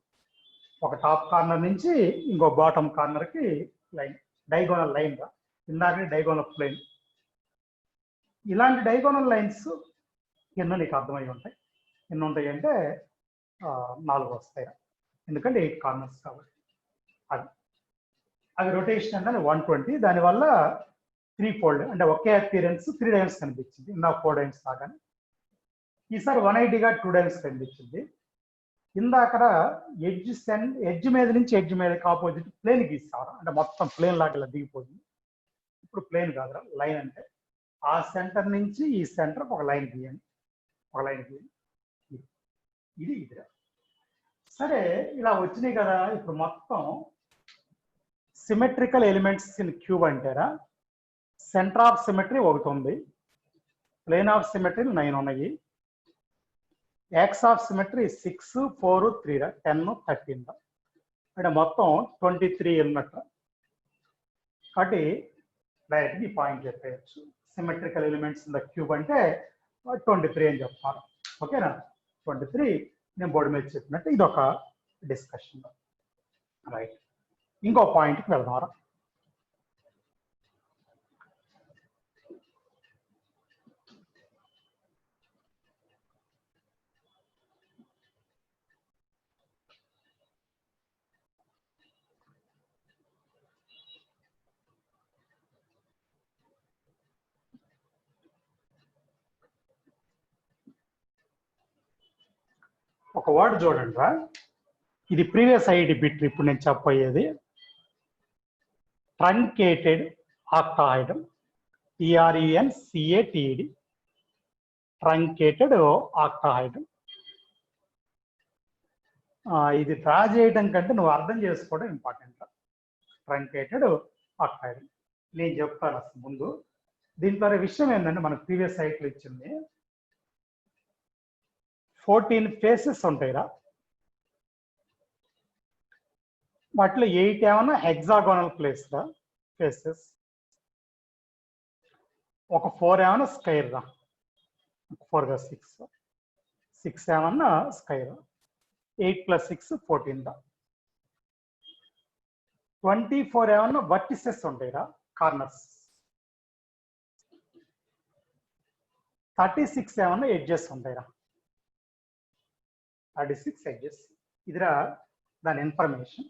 ఒక టాప్ కార్నర్ నుంచి ఇంకో బాటమ్ కార్నర్కి లైన్, డైగోనల్ లైన్ రా, ఇందాక డైగోనల్ ప్లేన్. ఇలాంటి డైగోనల్ లైన్స్ ఎన్నో నీకు అర్థమై ఉంటాయి. ఎన్ని ఉంటాయి అంటే 4 వస్తాయి, ఎందుకంటే 8 కార్నర్స్ కాబట్టి. అవి రొటేషన్ అనేది 120. దానివల్ల 3 ఫోల్డ్ అంటే ఒకే అపియరెన్స్ 3 టైమ్స్ కనిపించింది. ఇందాక 4 టైమ్స్ లాగానే ఈసారి 180గా 2 టైమ్స్ కనిపించింది. ఇందాక ఎడ్జ్ మీద నుంచి ఎడ్జ్ మీదకి ఆపోజిట్ ప్లేన్ గీస్తారు, అంటే మొత్తం ప్లేన్ లాగా ఇలా దిగిపోతుంది. ఇప్పుడు ప్లేన్ కాదురా, లైన్. అంటే ఆ సెంటర్ నుంచి ఈ సెంటర్ ఒక లైన్ గీయండి, ఒక లైన్ గీయండి. ఇది ఇదిరా. సరే, ఇలా వచ్చినాయి కదా. ఇప్పుడు మొత్తం సిమెట్రికల్ ఎలిమెంట్స్ ఇన్ క్యూబ్ అంటారా, సెంటర్ ఆఫ్ సిమెట్రీ 1 ఉంది, ప్లేన్ ఆఫ్ సిమెట్రీ 9 ఉన్నాయి, యాక్స్ ఆఫ్ సిమెట్రీ 6, 4, 3 రా, 10, 13 అంటే మొత్తం 23 ఉన్నట్టు. కాబట్టి డైరెక్ట్ ఈ పాయింట్ చెప్పేయచ్చు. Symmetrical elements in the cube అంటే 23 అని చెప్తారు. ఓకేనా, 23 నేను బోర్డు మీద చెప్పినట్టు ఇది ఒక డిస్కషన్. రైట్, ఇంకో పాయింట్కి వెళ్దాం. ఒక వర్డ్ చూడండి రా, ఇది ప్రీవియస్ ఐడి బిట్. ఇప్పుడు నేను చెప్పబోయేది ట్రంకేటెడ్ ఆక్టాహైడ్రమ్, TRENCATED, ట్రంకేటెడ్ ఆక్టాహైడ్రమ్. ఇది డ్రా చేయడం కంటే నువ్వు అర్థం చేసుకోవడం ఇంపార్టెంట్. ట్రంకేటెడ్ ఆక్టాహైడ్రమ్ నేను చెప్తాను అసలు ముందు. దీంట్లో విషయం ఏంటంటే మనకు ప్రీవియస్ సైట్లో ఇచ్చింది 14 ఫేసెస్ ఉంటాయిరా. వాటిలో 8 ఏమన్నా హెక్సాగోనల్ ప్లేస్ రా ఫేసెస్, ఒక 4 ఏమన్నా స్క్వేర్ రా, 4 గా 6 ఏమన్నా స్క్వేర్. 8 + 6 14 రా. 24 ఏమన్నా వర్టిసెస్ ఉంటాయిరా, కార్నర్స్. 36 ఏమన్నా ఎడ్జెస్ ఉంటాయిరా, 36 ఎడ్జెస్. ఇదిరా దాని ఇన్ఫర్మేషన్.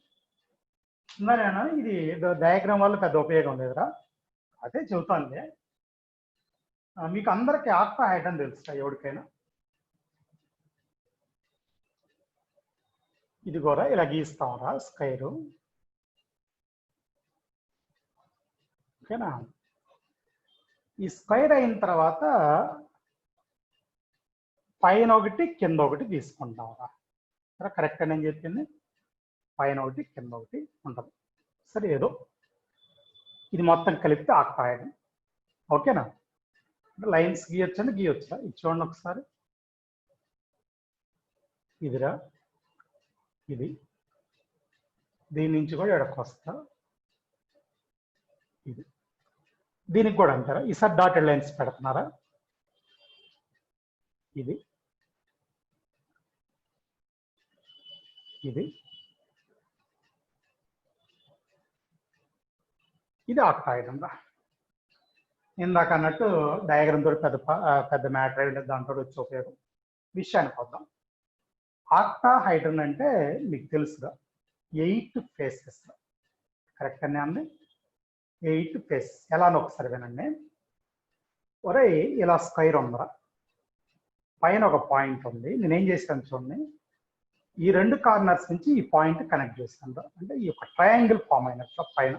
నేను ఇది డయాగ్రామ్ వల్ల పెద్ద ఉపయోగం లేదురా, అదే చెబుతానులే. మీకు అందరికి ఆక్టాహైడ్రమ్ తెలుసా ఎవరికైనా? ఇది కూడా ఇలా గీస్తాంరా స్క్వేర్. ఓకేనా, ఈ స్క్వేర్ అయిన తర్వాత పైన ఒకటి కింద ఒకటి తీసుకుంటాంరా. కరెక్ట్ అని చెప్పింది, పైన ఒకటి కింద ఒకటి ఉంటుంది. సరే, ఏదో ఇది మొత్తం కలిపితే ఆక్టాహైడ్రమ్. ఓకేనా, లైన్స్ గీయొచ్చండి, గీయొచ్చా? ఇది చూడండి ఒకసారి. ఇదిరా, ఇది దీని నుంచి కూడా ఎడకు వస్తా. ఇది దీనికి కూడా అంటారా? ఈసారి డాటెడ్ లైన్స్ పెడుతున్నారా? ఇది ఇది ఇది ఆక్టాహైడ్రమ్ రా. ఇందాక అన్నట్టు డయాగ్రామ్ తోటి పెద్ద మ్యాటర్ అయ్యి దాంతో వచ్చే ఉపయోగం. విషయానికి వద్దాం. ఆక్టాహైడ్రమ్ అంటే మీకు తెలుసుగా 8 ఫేసెస్. కరెక్ట్ అనే అండి, 8 ఫేసెస్. ఎలానో ఒకసారి వినండి. ఒరే, ఇలా స్క్వేర్ ఉందరా, పైన ఒక పాయింట్ ఉంది. నేనేం చేశాను చూడండి, ఈ 2 కార్నర్స్ నుంచి ఈ పాయింట్ కనెక్ట్ చేశాను. అంటే ఈ యొక్క ట్రయాంగిల్ ఫామ్ అయినట్టు పైన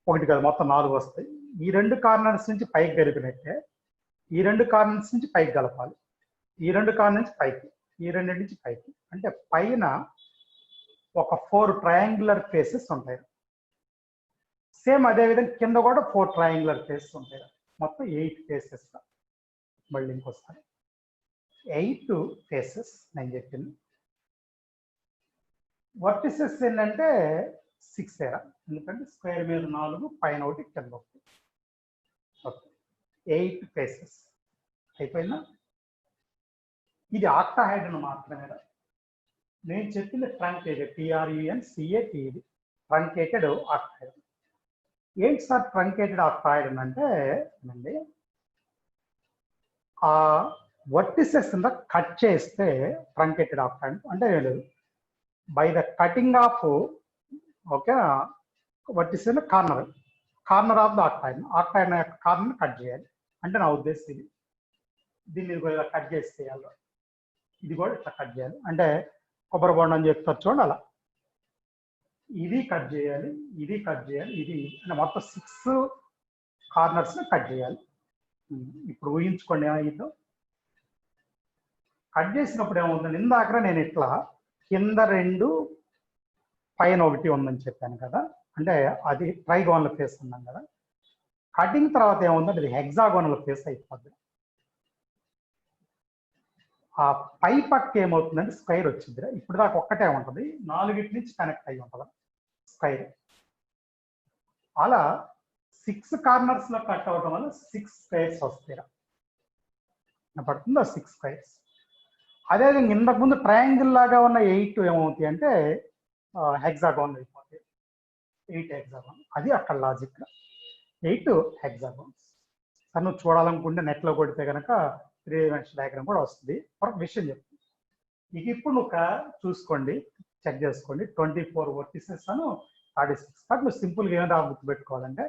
ఒకటి కాదు మొత్తం 4 వస్తాయి. ఈ 2 కార్నర్స్ నుంచి పైకి కలిపినట్టే ఈ 2 కార్నర్స్ నుంచి పైకి కలపాలి, ఈ 2 కార్నర్ నుంచి పైకి, ఈ 2 నుంచి పైకి. అంటే పైన ఒక 4 ట్రయాంగులర్ ఫేసెస్ ఉంటాయి. సేమ్ అదే విధంగా కింద కూడా 4 ట్రయాంగులర్ ఫేసెస్ ఉంటాయి. మొత్తం 8 ఫేసెస్. మళ్ళీ ఇంకోసారి 8 ఫేసెస్ నేను చెప్పింది. వర్టిసెస్ ఏంటంటే 6 ఏరా, ఎందుకంటే స్క్వేర్ మీద 4 పైన 1 కింద 1. ఓకే, 8 ఫేసెస్ అయిపోయిందా? ఇది ఆక్టాహైడ్రన్ మాత్రమే. నేను చెప్పింది ట్రంకేటెడ్, TRUNCATED, ట్రంకేటెడ్ ఆక్టాహైడ్రన్. ఏంటి సార్ ట్రంకేటెడ్ ఆక్టాహైడ్రన్ అంటే? అండి, ఆ వర్టిసెస్ కట్ చేస్తే ట్రంకేటెడ్ ఆక్టాహైడ్రన్ అంటే ఏం లేదు, by the cutting of, okay, vertices corner of the octahedron యొక్క కార్నర్ కట్ చేయాలి అంటే నా ఉద్దేశం ఇది. దీన్ని ఇలా కట్ చేసేయాలి, ఇది కూడా ఇట్లా కట్ చేయాలి. అంటే కొబ్బరి బొండం అని చెప్తారు చూడండి, అలా ఇది కట్ చేయాలి, ఇది కట్ చేయాలి, ఇది అంటే మొత్తం 6 కార్నర్స్ కట్ చేయాలి. ఇప్పుడు ఊహించుకోండి ఏమైందో. కట్ చేసినప్పుడు ఏమవుతుంది, ఇందాక నేను ఇట్లా కింద 2 పైన 1 ఉందని చెప్పాను కదా, అంటే అది ట్రైగోనల్ ఫేస్ ఉన్నాం కదా. కటింగ్ తర్వాత ఏముందంటే అది హెక్సాగోనల్ ఫేస్ అయిపోద్ది. ఆ పై పక్క ఏమవుతుందంటే స్క్వేర్ వచ్చింది. ఇప్పుడు దాకా ఒక్కటే ఉంటుంది, 4 నుంచి కనెక్ట్ అయ్యి ఉంటుంది స్క్వేర్. అలా 6 కార్నర్స్ లో కట్ అవడం వల్ల 6 స్క్వేర్స్ వస్తాయి. పడుతుందా 6 స్క్వేర్స్. అదేవిధంగా ఇంతకు ముందు ట్రయాంగిల్ లాగా ఉన్న 8 ఏమవుతాయి అంటే హెక్సాగోన్ అయిపోతాయి. 8 హెక్సాగోన్, అది అక్కడ లాజిక్. 8 హెక్సాగోన్స్. సార్ నువ్వు చూడాలనుకుంటే నెట్లో కొడితే కనుక 3 డైమెన్షన్ డయాగ్రామ్ కూడా వస్తుంది. ఒక విషయం చెప్తుంది, ఇక ఇప్పుడు నువ్వు చూసుకోండి, చెక్ చేసుకోండి. 24 వర్టిసెస్ అను 36. బట్ నువ్వు సింపుల్గా ఏమైనా గుర్తుపెట్టుకోవాలంటే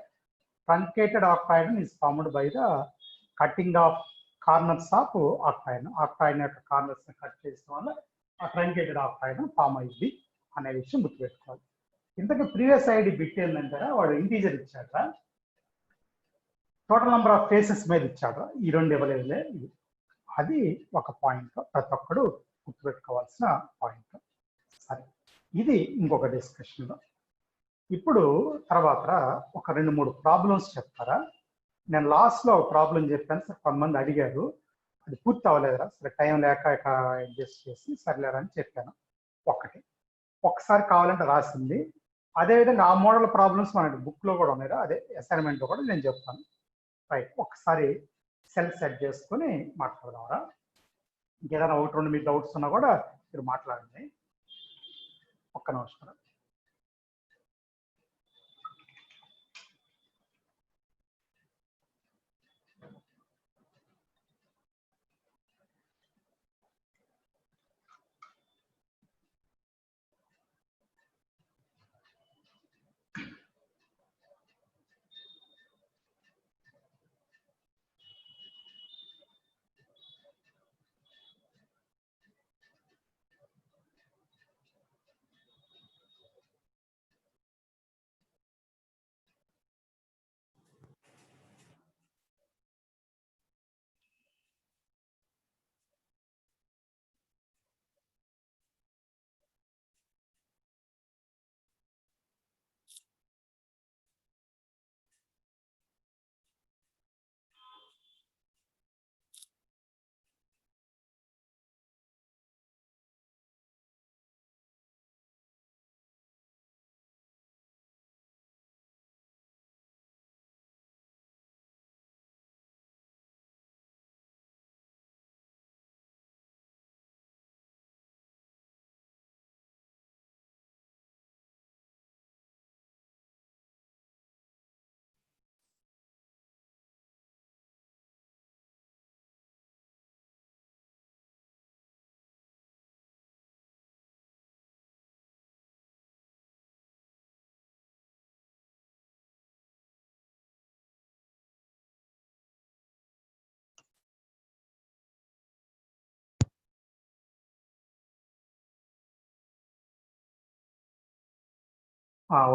truncated octahedron is formed by the cutting of corners of octahedron. Octahedron యొక్క కార్నర్స్ కట్ చేసిన వల్ల ఆ ట్రంకేటెడ్ ఆక్టాహైడ్రన్ ఫామ్ అయ్యింది అనే విషయం గుర్తుపెట్టుకోవాలి. ఇంతకీ ప్రీవియస్ ఐడి బిట్ ఏంటంటే వాడు ఇంటీజర్ ఇచ్చాడ, టోటల్ నెంబర్ ఆఫ్ ఫేసెస్ మీద ఇచ్చాడు, ఈ 2 ఇవ్వలేదులే. అది ఒక పాయింట్, ప్రతి ఒక్కడు గుర్తుపెట్టుకోవాల్సిన పాయింట్. సరే, ఇది ఇంకొక డిస్కషన్లో. ఇప్పుడు తర్వాత ఒక 2-3 ప్రాబ్లమ్స్ చెప్తారా? నేను లాస్ట్లో ఒక ప్రాబ్లం చెప్పాను సార్, కొంతమంది అడిగారు, అది పూర్తి అవ్వలేదురా, సరే టైం లేక ఇక అడ్జస్ట్ చేసి సర్లేరా అని చెప్పాను. ఒక్కసారి కావాలంటే రాసింది. అదేవిధంగా ఆ మోడల్ ప్రాబ్లమ్స్ మనకి బుక్లో కూడా ఉన్నాయి, అదే అసైన్మెంట్లో కూడా నేను చెప్తాను. రైట్, ఒక్కసారి సెల్ సెట్ చేసుకొని మాట్లాడదాంరా. ఇంకేదైనా 1-2 మీ డౌట్స్ ఉన్నా కూడా మీరు మాట్లాడండి. ఒక్క నిమిషం.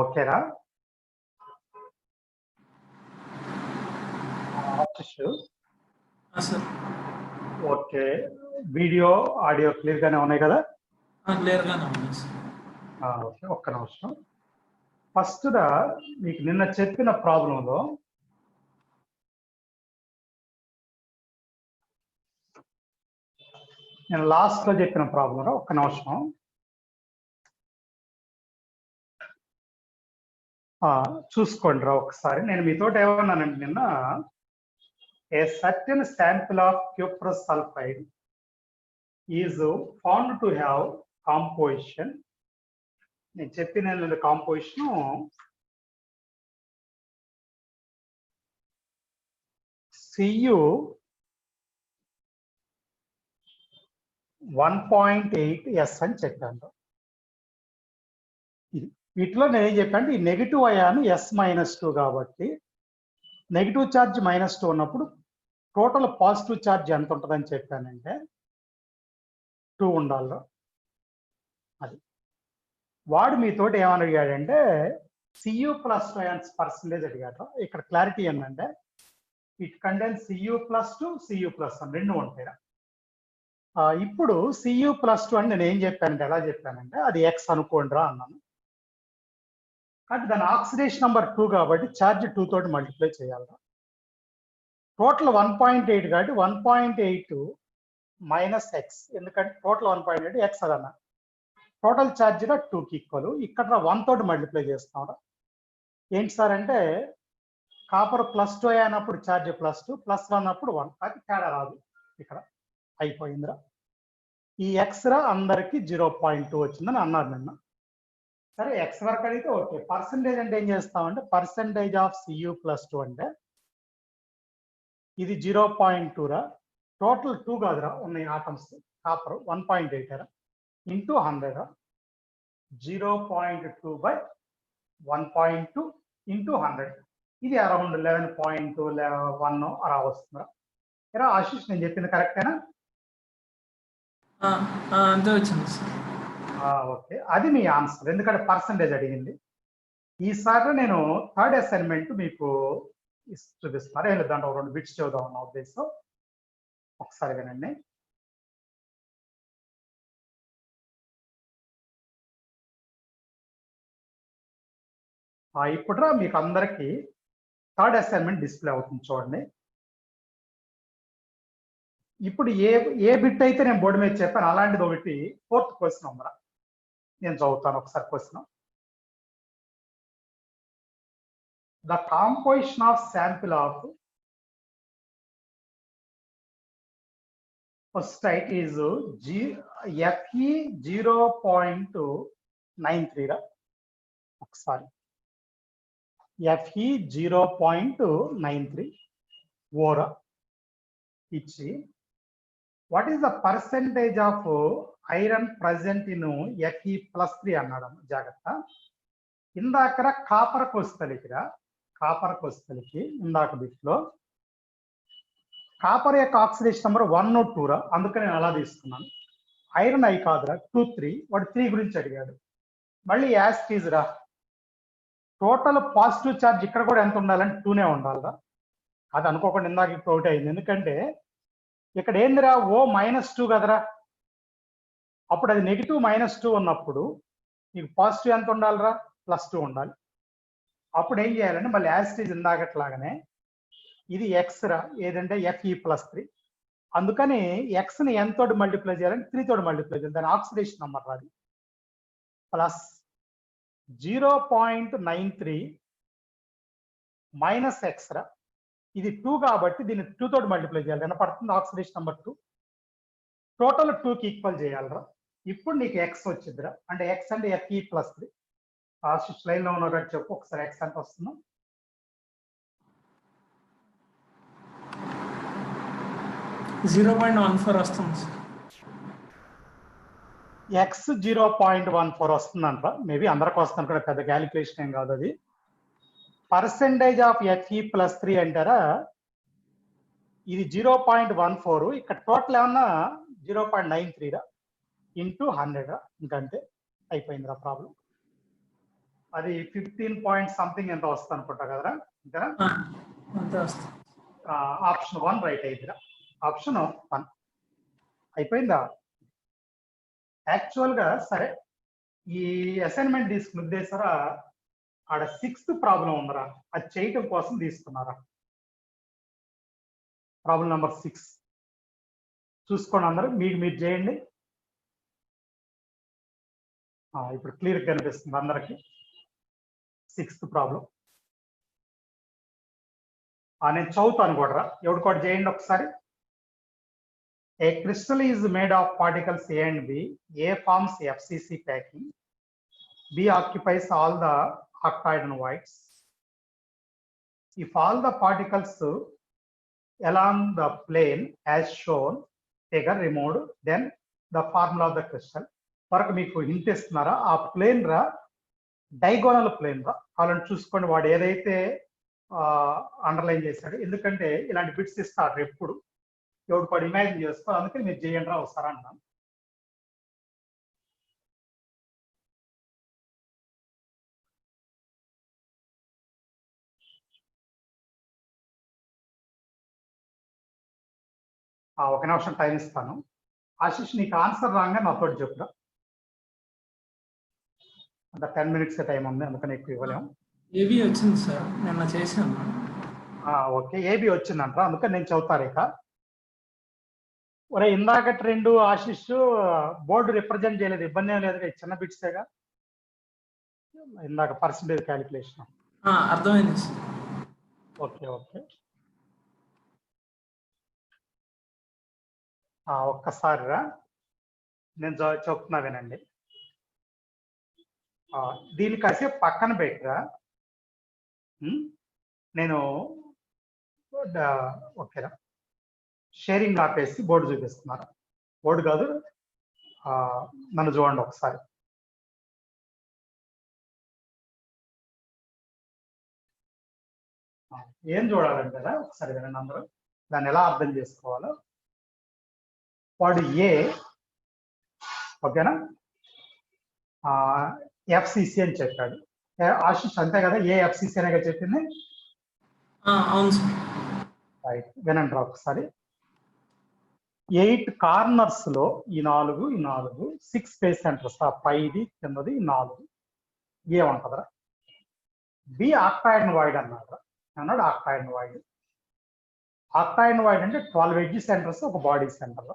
ఓకేరా, ఓకే. వీడియో ఆడియో క్లియర్ గానే ఉన్నాయి కదా? ఓకే, ఒక్క నిమిషం. ఫస్ట్ మీకు నిన్న చెప్పిన ప్రాబ్లంలో నేను లాస్ట్ లో చెప్పిన ప్రాబ్లంలో ఒక్క నిమిషం. చూసుకోండి రా ఒకసారి. నేను మీతో ఏమన్నానండి నిన్న, a certain sample of cuprous sulfide is found to have composition. నేను చెప్పిన కాంపోజిషన్ Cu 1.8S అని చెప్పాను. వీటిలో నేను ఏం చెప్పాను, ఈ నెగిటివ్ అయాన్ S-2 కాబట్టి నెగిటివ్ ఛార్జ్ -2 ఉన్నప్పుడు టోటల్ పాజిటివ్ ఛార్జ్ ఎంత ఉంటుందని చెప్పానంటే 2 ఉండాలి. అది వాడు మీతోటి ఏమని అడిగాడంటే Cu+ అయాన్స్ పర్సంటేజ్ అడిగాడు. ఇక్కడ క్లారిటీ ఏంటంటే ఇట్ కంటైన్స్ Cu+2 Cu+1 రెండు ఉంటాయి. ఇప్పుడు Cu+2 అని నేను ఏం చెప్పానంటే, ఎలా చెప్పానంటే అది X అనుకోండిరా అన్నాను. అంటే దాని ఆక్సిడేషన్ నెంబర్ 2 కాబట్టి ఛార్జ్ 2 తోటి మల్టిప్లై చేయాలి. టోటల్ 1.8 కాబట్టి 1.8 - X, ఎందుకంటే టోటల్ 1.8 X అదన్నా. టోటల్ ఛార్జ్ 2కి ఈక్వల్. ఇక్కడ 1 తోటి మల్టిప్లై చేస్తాం. ఏంటి సార్ అంటే కాపర్ +2 అయినప్పుడు ఛార్జ్ +2, +1 అన్నప్పుడు 1. అది తేడా రాదు, ఇక్కడ అయిపోయిందిరా. ఈ X అందరికి 0.2 వచ్చిందని అన్నారు నిన్న. సరే, X వరకు అడిగితే ఓకే. పర్సంటేజ్ అంటే ఏం చేస్తామంటే పర్సంటేజ్ ఆఫ్ Cu+2 అంటే ఇది 0.2 రా. టోటల్ 2 కాదురా ఉన్నాయి ఆటమ్స్. కాపర్ 1.8 రా ఇంటూ 100 రా. 0.2 / 1.2 ఇంటూ 100. ఇది అరౌండ్ 11.1 అలా వస్తుందా? ఇలా ఆశీష్, నేను చెప్పింది కరెక్టేనా? అంతే వచ్చింది సార్. ఓకే, అది మీ ఆన్సర్. ఎందుకంటే పర్సంటేజ్ అడిగింది. ఈసారి నేను థర్డ్ అసైన్మెంట్ మీకు చూపిస్తాను. దాంట్లో 2 బిట్స్ చూద్దాం నా ఉద్దేశం. ఒకసారి వినండి. ఇప్పుడు మీకు అందరికి థర్డ్ అసైన్మెంట్ డిస్ప్లే అవుతుంది, చూడండి. ఇప్పుడు ఏ బిట్ అయితే నేను బోర్డు మీద చెప్పాను అలాంటిది ఒకటి 4th క్వశ్చన్ ఉందా, నేను చదువుతాను ఒకసారి question. The composition of sample of wustite is Fe 0.93 రా. ఒకసారి Fe 0.93 ఓరా ఇచ్చి what is the percentage of iron present in Fe+3 అన్నాడు. జాగ్రత్త, ఇందాక కాపర్ కొస్తలికి ఇందాక బిట్లో కాపర్ యొక్క ఆక్సిడేషన్ నెంబర్ 1, 2 రా. అందుకని నేను అలా తీసుకున్నాను. ఐరన్ అయి కాదురా 2, 3. వాడు 3 గురించి అడిగాడు. మళ్ళీ యాజ్ టీజ్ రా. టోటల్ పాజిటివ్ ఛార్జ్ ఇక్కడ కూడా ఎంత ఉండాలంటే 2నే ఉండాలిరా. అది అనుకోకుండా ఇందాక ఇప్పుడు ఒకటి అయింది. ఎందుకంటే ఇక్కడ ఏందిరా O -2 కదరా. అప్పుడు అది నెగిటివ్ -2 ఉన్నప్పుడు నీకు పాజిటివ్ ఎంత ఉండాలిరా? +2 ఉండాలి. అప్పుడు ఏం చేయాలంటే మళ్ళీ యాజ్ టీజ్ ఇందాకట్లాగానే ఇది X రా, ఏదంటే Fe+3. అందుకని Xని n తోటి మల్టిప్లై చేయాలంటే 3 తోటి మల్టిప్లై చేయాలి. దాని ఆక్సిడేషన్ నెంబర్ రాది. ప్లస్ 0.93 - X రా. ఇది 2 కాబట్టి దీన్ని 2 తోటి మల్టిప్లై చేయాలి. వినపడుతుంది? ఆక్సిడేషన్ నెంబర్ 2 టోటల్ 2కి ఈక్వల్ చేయాలరా. ఇప్పుడు నీకు X వచ్చిందిరా. అంటే X అంటే Fe+3. ఆశిష్ లైన్ లో ఉన్నట్టు చెప్పు ఒకసారి. X ఎంత వస్తుందో? $0.14 వస్తుంది. X 0.14 వస్తుందంట. మేబీ అందరికి వస్తుంది కూడా, పెద్ద క్యాలిక్యులేషన్ ఏం కాదు అది. పర్సెంటేజ్ ఆఫ్ Fe+3 అంటారా, ఇది 0.14. ఇక్కడ టోటల్ ఏమన్నా 0.93 రా ఇంటూ 100 రా. ఇంకంతే, అయిపోయిందిరా ప్రాబ్లం. అది 15 పాయింట్ సంథింగ్ ఎంత వస్తుంది అనుకుంటా కదరా. ఇంతేనా? Option 1 right అయిద్దిరా. ఆప్షన్ 1 అయిపోయిందా? యాక్చువల్ గా సరే, ఈ అసైన్మెంట్ తీసుకున్న ఉద్దేశరా ఆడ 6th ప్రాబ్లం ఉందరా, అది చేయటం కోసం తీసుకున్నారా. ప్రాబ్లం నెంబర్ 6 చూసుకోండి అందరూ. మీరు చేయండి. ఇప్పుడు క్లియర్ కనిపిస్తుంది అందరికి. 6th problem. నేను చదువుతాను కూడా ఎవడు కూడా చేయండి ఒకసారి. A crystal is made of particles A and B. A forms FCC packing. B occupies all the octahedron voids. If all the particles along the plane as shown, figure removed, then the formula of the crystal. వరకు మీకు hint ఇస్తున్నారా? ఆ plane రా diagonal plane రా వాళ్ళని చూసుకోండి. వాడు ఏదైతే అండర్లైన్ చేశాడు, ఎందుకంటే ఇలాంటి బిట్స్ ఇస్తాడు ఎప్పుడు ఎవడు కూడా ఇమాజిన్ చేసుకో, అందుకని మీరు చేయండి రా ఒకసారి అన్నాను. ఒక నిమిషం టైం ఇస్తాను. ఆశిష్ నీకు ఆన్సర్ రాగా నాతో చెప్పురా. అంత 10 minutes టైం ఉంది, అందుకని ఎక్కువ ఇవ్వలేము. ఏబీ వచ్చింది సార్, నిన్న చేశాను. ఓకే, ఏబీ వచ్చిందంటారా, అందుకని నేను చదువుతాను ఇక. ఒరే ఇందాక రెండు ఆశిష్ బోర్డు రిప్రజెంట్ చేయలేదు, ఇబ్బంది ఏం లేదు, చిన్న బిట్సేగా ఇందాక పర్సంటేజ్ క్యాలిక్యులేషన్. అర్థమైంది సార్. ఓకే ఓకే, ఒక్కసారి రా నేను చెప్తున్నా వినండి. దీన్ని కాసేపు పక్కన పెట్టరా, నేను ఓకేరా షేరింగ్ ఆపేసి బోర్డు చూపిస్తున్నారు. బోర్డు కాదు, నన్ను చూడండి ఒకసారి. ఏం చూడాలంటే ఒకసారి వినండి అందరూ, దాన్ని ఎలా అర్థం చేసుకోవాలో. వాడు ఏ ఓకేనా ఎఫ్సిసి అని చెప్పాడు. ఆశిష్ అంతే కదా, ఏ ఎఫ్సిసి అనేగా చెప్పింది. అవును సార్. రైట్, వినండి ఒకసారి. 8 కార్నర్స్ లో ఈ 4 6 స్పేస్ సెంటర్స్, పైది కిందది 4 ఏమంటదరా? బి ఆక్టాయిడ్ వాయిడ్ అన్నాడు. ఆక్టాయిడ్ వాయిడ్. ఆక్టాయిడ్ వాయిడ్ అంటే 12 ఎడ్జ్ సెంటర్స్ ఒక బాడీ సెంటర్.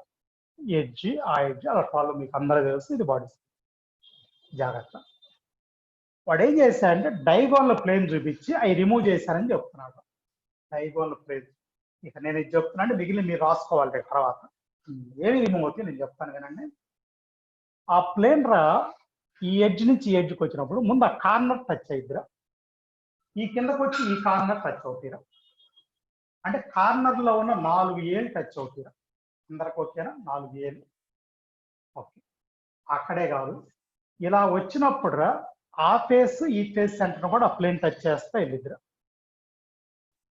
ఎడ్జ్ ఆ ఎడ్జ్ అలా 12 మీకు అందరూ తెలుసు, ఇది బాడీ సెంటర్. జాగ్రత్త. వాడు ఏం చేశాడంటే డైగోనల్ ప్లేన్ చూపించి అవి రిమూవ్ చేశారని చెప్తున్నాడు. Diagonal plane. ఇక నేను ఇది చెప్తున్నా అంటే మిగిలిన మీరు రాసుకోవాలి తర్వాత. ఏమి రిమూవ్ అవుతుంది నేను చెప్తాను వినండి. ఆ ప్లేన్ రా ఈ ఎడ్జ్ నుంచి ఈ ఎడ్జ్కి వచ్చినప్పుడు ముందు ఆ కార్నర్ టచ్ అయిద్దిరా, ఈ కిందకు వచ్చి ఈ కార్నర్ టచ్ అవుతారా, అంటే కార్నర్ లో ఉన్న 4 ఏళ్ళు టచ్ అవుతారా. అందరికి ఓకేనా? 4 ఏళ్ళు ఓకే. అక్కడే కాదు, ఇలా వచ్చినప్పుడు రా ఆ ఫేస్ ఈ ఫేస్ సెంటర్ కూడా ఆ ప్లేన్ టచ్ చేస్తా వెళ్ళిద్దిరా.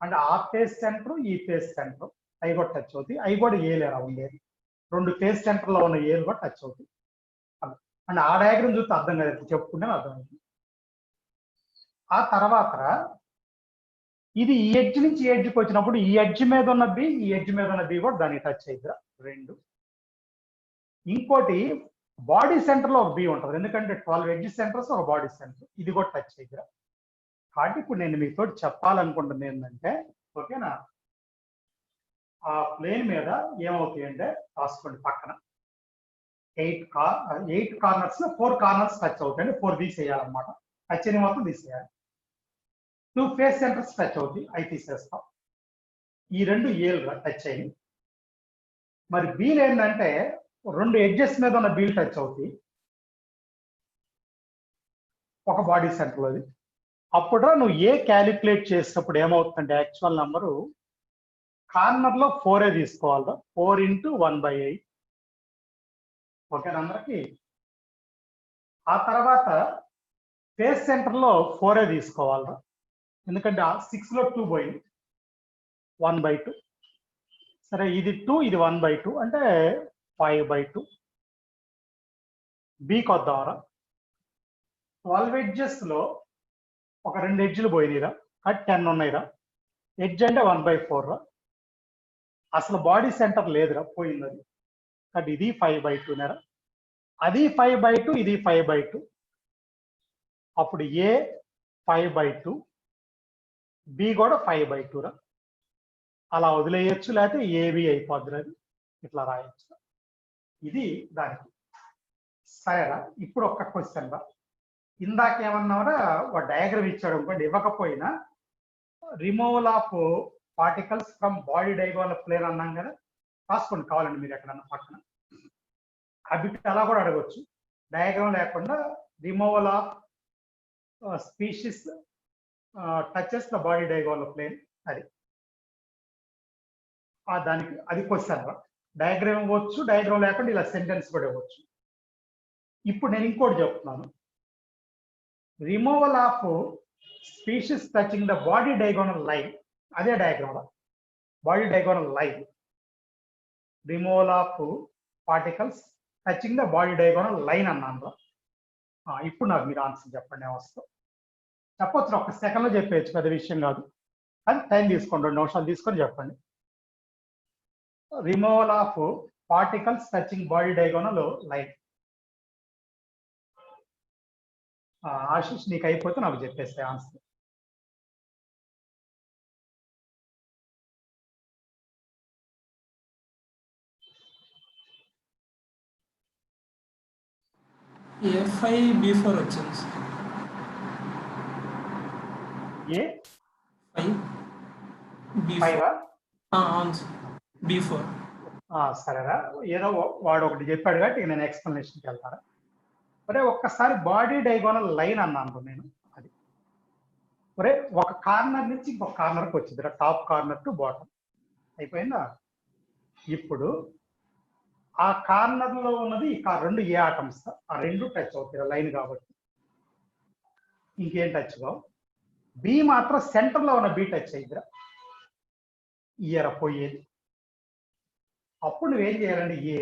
అంటే ఆ ఫేస్ సెంటర్ ఈ ఫేస్ సెంటర్ అవి కూడా టచ్ అవుతాయి. అవి కూడా ఏలేరా ఉండేది, 2 ఫేస్ సెంటర్ లో ఉన్న ఏలు కూడా టచ్ అవుతాయి. అంటే ఆ డయాగ్రామ్ చూస్తే అర్థం కాదు, చెప్పుకుంటే అర్థమైంది. ఆ తర్వాత ఇది ఈ ఎడ్జ్ నుంచి ఈ ఎడ్జ్కి వచ్చినప్పుడు ఈ ఎడ్జ్ మీద ఉన్న బి ఈ ఎడ్జ్ మీద ఉన్న బి కూడా దానికి టచ్ అయిద్దిరా 2. ఇంకోటి బాడీ సెంటర్ లో ఒక బి ఉంటుంది, ఎందుకంటే 12 ఎడ్జ్ సెంటర్స్ ఒక బాడీ సెంటర్, ఇది కూడా టచ్ అయిద్దిరా. కాబట్టి ఇప్పుడు నేను మీతో చెప్పాలనుకుంటుంది ఏంటంటే ఓకేనా, ఆ ప్లేన్ మీద ఏమవుతాయి అంటే రాసుకోండి పక్కన. 8 కార్నర్స్ 4 కార్నర్స్ టచ్ అవుతాయి, 4 తీసేయాలన్నమాట. టచ్ అయిన మొత్తం తీసేయాలి. 2 ఫేస్ సెంటర్స్ టచ్ అవుతాయి, అవి తీసేస్తాం. ఈ 2 ఏళ్ళు టచ్ అయ్యి. మరి బీలు ఏంటంటే 2 ఎడ్జెస్ మీద ఉన్న బీలు టచ్ అవుతాయి ఒక బాడీ సెంటర్లోది. అప్పుడు నువ్వు ఏ క్యాలిక్యులేట్ చేసేటప్పుడు ఏమవుతుందంటే యాక్చువల్ నెంబరు కార్నర్ లో 4 తీసుకోవాలి, 4 × 1/8 ఓకేనా అందరికి. ఆ తర్వాత ఫేస్ సెంటర్ లో 4 తీసుకోవాలి, ఎందుకంటే 6 లో 2 పోయింది, 1/2. సరే ఇది 2 ఇది 1/2 అంటే 5/2. బీకి వద్దామరా. 12 ఎడ్జెస్ లో ఒక 2 ఎడ్జ్లు పోయినాయిరా, అది 10 ఉన్నాయిరా. ఎడ్జ్ అంటే 1/4 రా. అసలు బాడీ సెంటర్ లేదురా, పోయింది అది. కాబట్టి ఇది 5/2 నేరా, అది 5/2 ఇది 5/2. అప్పుడు ఏ 5/2 బి కూడా 5/2 రా. అలా వదిలేయచ్చు, లేకపోతే ఏబి అయిపోద్ది, అది ఇట్లా రాయొచ్చు. ఇది దానికి. సరేరా, ఇప్పుడు ఒక్క క్వశ్చన్ రా. ఇందాక ఏమన్నారా వాడు డయాగ్రామ్ ఇచ్చాడు అనుకోండి, ఇవ్వకపోయినా removal of particles from body diagonal plane అన్నాం కదా, రాసుకోండి కావాలండి మీరు ఎక్కడన్నా పక్కన. ఆ బిట్ అలా కూడా అడగవచ్చు. డయాగ్రామ్ లేకుండా removal of species touches the body diagonal plane, అది దానికి అది క్వశ్చన్. డయాగ్రామ్ ఇవ్వచ్చు, డయాగ్రామ్ లేకుండా ఇలా సెంటెన్స్ కూడా ఇవ్వచ్చు. ఇప్పుడు నేను ఇంకోటి చెప్తున్నాను. Removal of species touching the body diagonal line, అదే diagram body diagonal line, removal of particles touching the body diagonal line అన్నాను. ఇప్పుడు నాకు మీరు ఆన్సర్ చెప్పండి, ఏమొస్తావు చెప్పొచ్చు. ఒక్క సెకండ్లో చెప్పేయచ్చు, పెద్ద విషయం కాదు. అది టైం తీసుకోండి, 2 నిమిషాలు తీసుకొని చెప్పండి. Removal of particles touching body diagonal line. Ashish నీకు అయిపోతే నాకు చెప్పేస్తే ఆన్సర్. A5B4 వచ్చింది సార్. A5 అవును సార్, B4. సరేరా, ఏదో వాడు ఒకటి చెప్పాడు కాబట్టి నేను ఎక్స్ప్లెనేషన్కి వెళ్తాను. ఒరే ఒక్కసారి బాడీ డయాగోనల్ లైన్ అన్నాను నేను, అది ఒరే ఒక కార్నర్ నుంచి ఇంకొక కార్నర్కి వచ్చింది, టాప్ కార్నర్ టు బాటమ్ అయిపోయిందా. ఇప్పుడు ఆ కార్నర్ లో ఉన్నది రెండు ఏ ఆటమ్స్, ఆ రెండు టచ్ అవుతాయి లైన్ కాబట్టి, ఇంకేం టచ్ కావు. బి మాత్రం సెంటర్ లో ఉన్న బి టచ్ అయిద్దిరా, ఇయర పోయేది. అప్పుడు నువ్వేం చేయాలండి, ఏ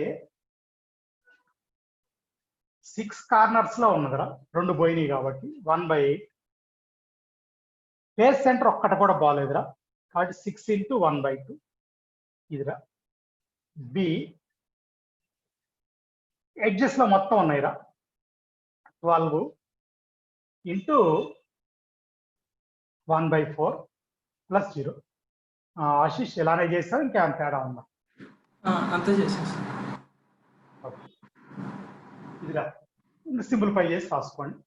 6 కార్నర్స్ లో ఉన్నదిరా, 2 పోయినాయి కాబట్టి 1/8. ఫేస్ సెంటర్ ఒక్కటి కూడా బాగాలేదురా కాబట్టి 6 × 1/2 ఇదిరా. బి ఎడ్జెస్ లో మొత్తం ఉన్నాయిరా 12 × 1/4 + 0. ఆశీష్ ఇలానే చేస్తావు, ఇంకేమైనా తేడా ఉందా? అంతే చేసేసి ఇదిరా, సింప్లిఫై చేసి రాసుకోండి.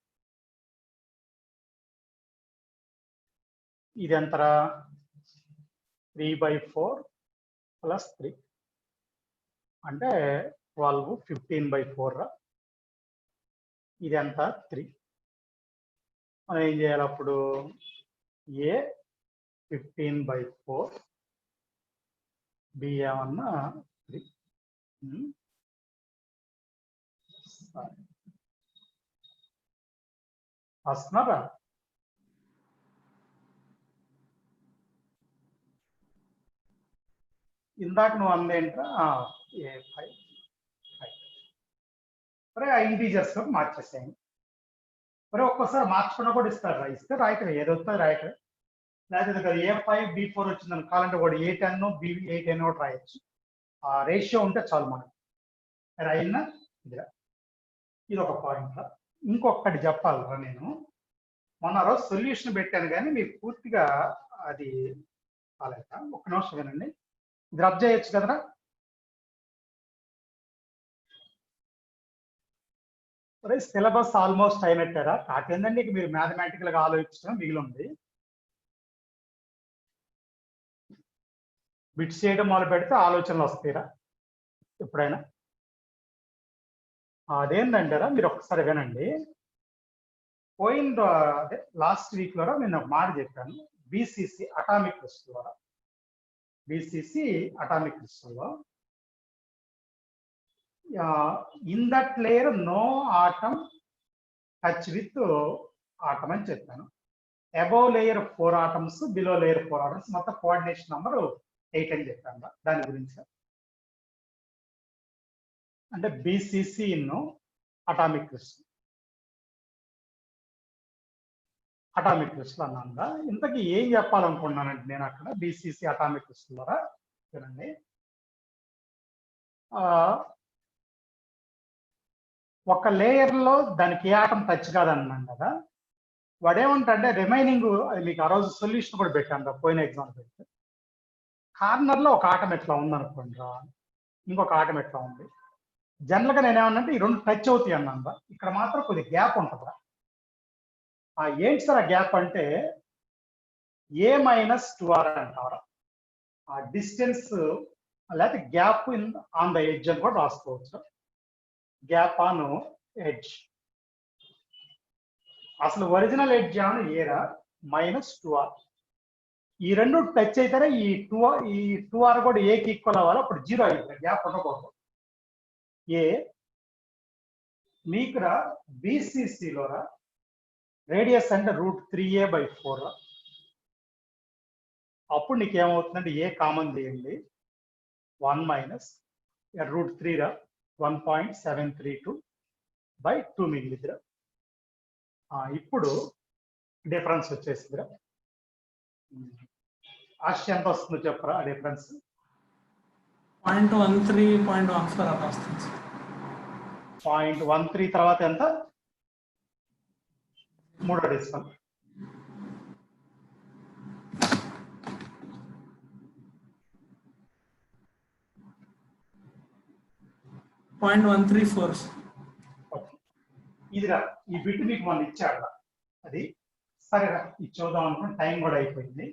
ఇది ఎంతరా, 3/4 + 3 అంటే 12, 15/4 రా. ఇది ఎంత, 3. మనం ఏం చేయాలి అప్పుడు, ఏ 15/4, బి ఏమన్నా 3. వస్తున్నారా? ఇందాక నువ్వు అందేంట్రా, A5 మరి ఆ ఇంటీజర్స్ లో మార్చేసాను. మరి ఒక్కోసారి మార్చకుండా కూడా ఇస్తారు, ఇస్తే రాయటం ఏదో వస్తుంది రాయటం. లేకపోతే A5B4 వచ్చిందని కావాలంటే కూడా A10 B8 కూడా రాయొచ్చు. ఆ రేషియో ఉంటే చాలు మనకి. మరి అయినా ఇది ఒక పాయింట్. ఇంకొకటి చెప్పాలరా, నేను మొన్న రోజు సొల్యూషన్ పెట్టాను కానీ మీకు పూర్తిగా అది కాలేక, ఒక్క నిమిషం వినండి. ఇది రబ్ చేయొచ్చు కదరా. సిలబస్ ఆల్మోస్ట్ అయినట్టారా, కాకేందండి మీరు మ్యాథమెటికల్ గా ఆలోచించడం మిగిలి ఉంది. బిట్స్ చేయడం మొదలు పెడితే ఆలోచనలు వస్తాయిరా ఎప్పుడైనా. అదేంటంటారా, మీరు ఒక్కసారి వినండి. పోయిన అదే లాస్ట్ వీక్ లో నేను ఒక మాట చెప్పాను, BCC అటామిక్ క్రిస్టల్ ద్వారా. BCC అటామిక్ క్రిస్టల్ లో in that layer no atom touch with atom అని చెప్పాను. Above layer 4 atoms, below layer 4 atoms, మొత్తం కోఆర్డినేషన్ నెంబర్ 8 అని చెప్పాను. దాని గురించి అంటే BCC in atomic crystal, atomic crystal అన్నా. ఇంతకీ ఏం చెప్పాలనుకున్నానంటే నేను అక్కడ BCC అటామిక్ క్రిస్టల్ ద్వారా చూడండి, ఒక లేయర్ లో దానికి ఏ ఆటం టచ్ కాదన్నాను కదా. వాడేమంటే రిమైనింగ్, అది మీకు ఆ రోజు సొల్యూషన్ కూడా పెట్టాను పోయిన ఎగ్జామ్ పెడితే, కార్నర్ లో ఒక ఆటం ఎట్లా ఉందనుకోండి రా, ఇంకొక ఆటం ఎట్లా ఉంది. జనరల్ గా నేను ఏమన్నంటే ఈ రెండు టచ్ అవుతాయి అన్నా, ఇక్కడ మాత్రం కొద్దిగా గ్యాప్ ఉంటుందా. ఏంటి సార్ ఆ గ్యాప్ అంటే ఏ మైనస్ 2r అంటారు. ఆ డిస్టెన్స్ లేకపోతే gap in on the edge అని కూడా రాసుకోవచ్చు. Gap on edge. అసలు ఒరిజినల్ ఎడ్జ్ ఏమన్నా ఏరా మైనస్ 2r. ఈ రెండు టచ్ అయితేనే ఈ 2r కూడా ఏకి ఈక్వల్ అవ్వాలి, అప్పుడు 0 అవుతుంది, గ్యాప్ ఉండకూడదు. ఏ మీకు బీసీసీలో రేడియస్ అంటే √3a/4. అప్పుడు నీకు ఏమవుతుందంటే ఏ కామన్ తీయండి, 1 మైనస్ √3 1.732/2 మిగిలిద్దిరా. ఇప్పుడు డిఫరెన్స్ వచ్చేసిందిరా. ఆశ ఎంత వస్తుందో చెప్పరా ఆ డిఫరెన్స్? 0.13, 0.14 అలా వస్తుంది సార్. 0.13 తర్వాత ఎంత? మూడో డెసిమల్. .134. ఇదిరా ఈ బిట్ మీకు మనం ఇచ్చాడు, అది సరేరా ఇది చూద్దాం అనుకుని టైం కూడా అయిపోయింది.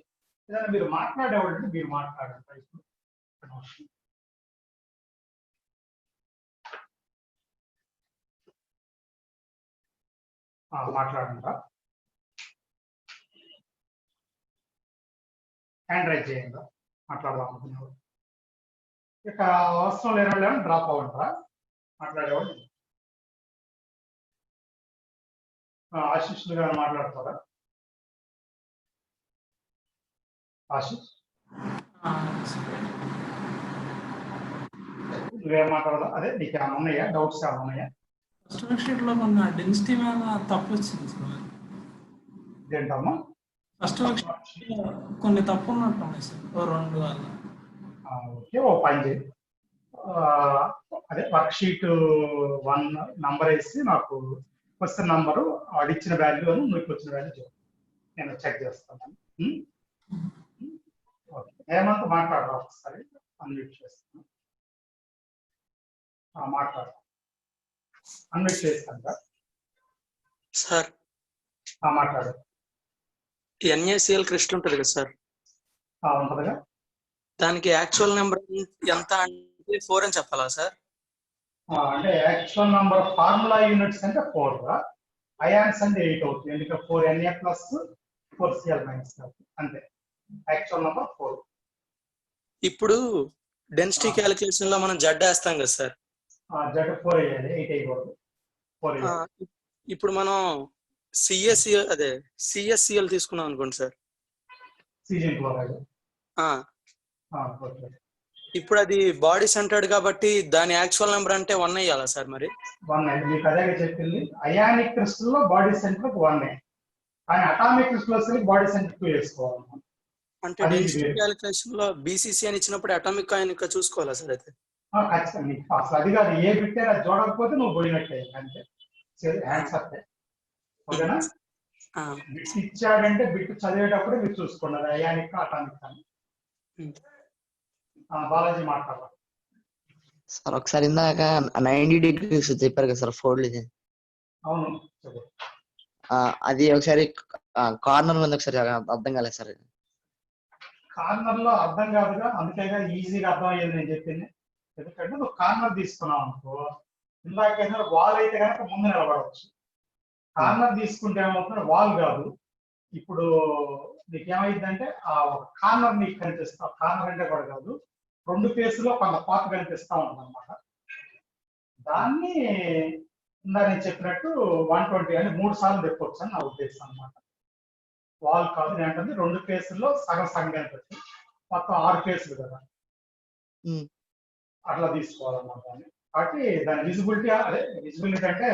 ఏదైనా మీరు మాట్లాడేవాళ్ళు మీరు మాట్లాడండి. మాట్లాడండి, హ్యాండ్ రైజ్ చేయండి, మాట్లాడదాం అనుకునేవాళ్ళు. ఇక అవసరం లేని వాళ్ళు డ్రాప్ అవ్వండిరా, మాట్లాడేవాళ్ళు. ఆశిష్లు గారు మాట్లాడతారా? ఆశిష్ నువ్వేం మాట్లాడదా? అదే నీకు ఏమైనా ఉన్నాయా, డౌట్స్ ఏమైనా ఉన్నాయా? ఫస్ట్ వర్క్షీట్ లో మన డెన్సిటీ మీద తప్పు వచ్చింది సార్. ఏంటమ్మా? ఫస్ట్ వర్క్షీట్ కొన్ని తప్పు ఉన్నట్టు ఉన్నాయి సార్, 2 వల్ల. ఓకే, ఓ పని చేయి, అదే వర్క్ షీట్ 1 నంబర్ వేసి నాకు క్వశ్చన్ నంబరు ఇచ్చిన వాల్యూ అని మీకు వచ్చిన వాల్యూ చెప్పు, నేను చెక్ చేస్తాను. ఓకే, హేమంత్ మాట్లాడరా ఒకసారి, అన్మ్యూట్ చేస్తాను. మాట్లాడు, అన్మ్యూట్ చేస్తాను సార్. మాట్లాడు. ఎన్ఏసిఎల్ క్రిస్ట్ ఉంటుంది కదా సార్, ఉంటుందిగా. దానికి యాక్చువల్ నెంబర్ ఎంత అంటే 4 అని చెప్పాలా సార్? అంటే యాక్చువల్ నంబర్ ఫార్ములా యూనిట్స్ అంటే 4, అయాన్స్ అంటే 8 అవుతుంది, ఎందుకంటే 4Na ప్లస్ 4Cl మైనస్ అంతే. Actual number 4. ఇప్పుడు డెన్సిటీ క్యాలిక్యులేషన్ లో మనం జడ్ వేస్తాం కదా సార్, జడ్ 4 వేయాలి, 8 వేయకూడదు, 4 వేయాలి. ఇప్పుడు మనం సిఎస్సిఎల్ తీసుకున్నాం అనుకోండి సార్, సీజియం క్లోరైడ్. ఇప్పుడు అది బాడీ సెంటర్డ్ కాబట్టి దాని యాక్చువల్ నెంబర్ అంటే 1 అయ్యాలా సార్? మరి 1 మీకు అదే చెప్పింది, అయానిక్ క్రిస్టల్ లో బాడీ సెంటర్ 1, కానీ అటామిక్ క్రిస్టల్ బాడీ సెంటర్ 2 వేసుకోవాలి. అంటే డెన్సిటీ క్యాలిక్యులేషన్ లో బీసీసీ అని ఇచ్చినప్పుడు అటామిక్ అయానిక్ చూసుకోవాలా సార్? అయితే ఖచ్చితంగా అసలు అది కాదు, ఏ బిట్ అయినా చూడకపోతే నువ్వు పోయినట్టే, అంటే హ్యాండ్స్ అప్. ఓకేనా? బిట్ ఇచ్చాడంటే బిట్ చదివేటప్పుడు మీరు చూసుకోండి, అది అయానిక్ అటామిక్ అని. బాలాజీ మాట్లాడాలి సార్. ఒకసారి ఇందాక 90 degrees చెప్పారు కదా సార్, ఫోల్డ్. అవును, అది ఒకసారి కార్నర్ మీద ఒకసారి అర్థం కాలేదు సార్. కార్నర్ లో అర్థం కాదుగా, అందుకేగా ఈజీగా అర్థం అయ్యేది నేను చెప్పింది. ఎందుకంటే నువ్వు కార్నర్ తీసుకున్నావు అనుకో, ఇందాక వాల్ అయితే కనుక ముందు నిలబడవచ్చు. కార్నర్ తీసుకుంటే ఏమవుతుంది, వాల్ కాదు. ఇప్పుడు నీకు ఏమైందంటే ఆ కార్నర్ నీకు కనిపిస్తా, కార్నర్ అంటే కూడా కాదు, 2 ఫేసులో కొంత పాత కనిపిస్తా ఉంటుంది అనమాట. దాన్ని ఇందా నేను చెప్పినట్టు 120 అని 3 సార్లు తెప్పొచ్చు అని నా ఉద్దేశం అనమాట. వాల్ కాదు ఏంటంటే 2 ఫేసుల్లో సగం సగం కనిపిస్తుంది, మొత్తం 6 ఫేసులు కదా, అట్లా తీసుకోవాలన్నమాట. కాబట్టి దాని విజిబిలిటీ, అదే విజిబిలిటీ అంటే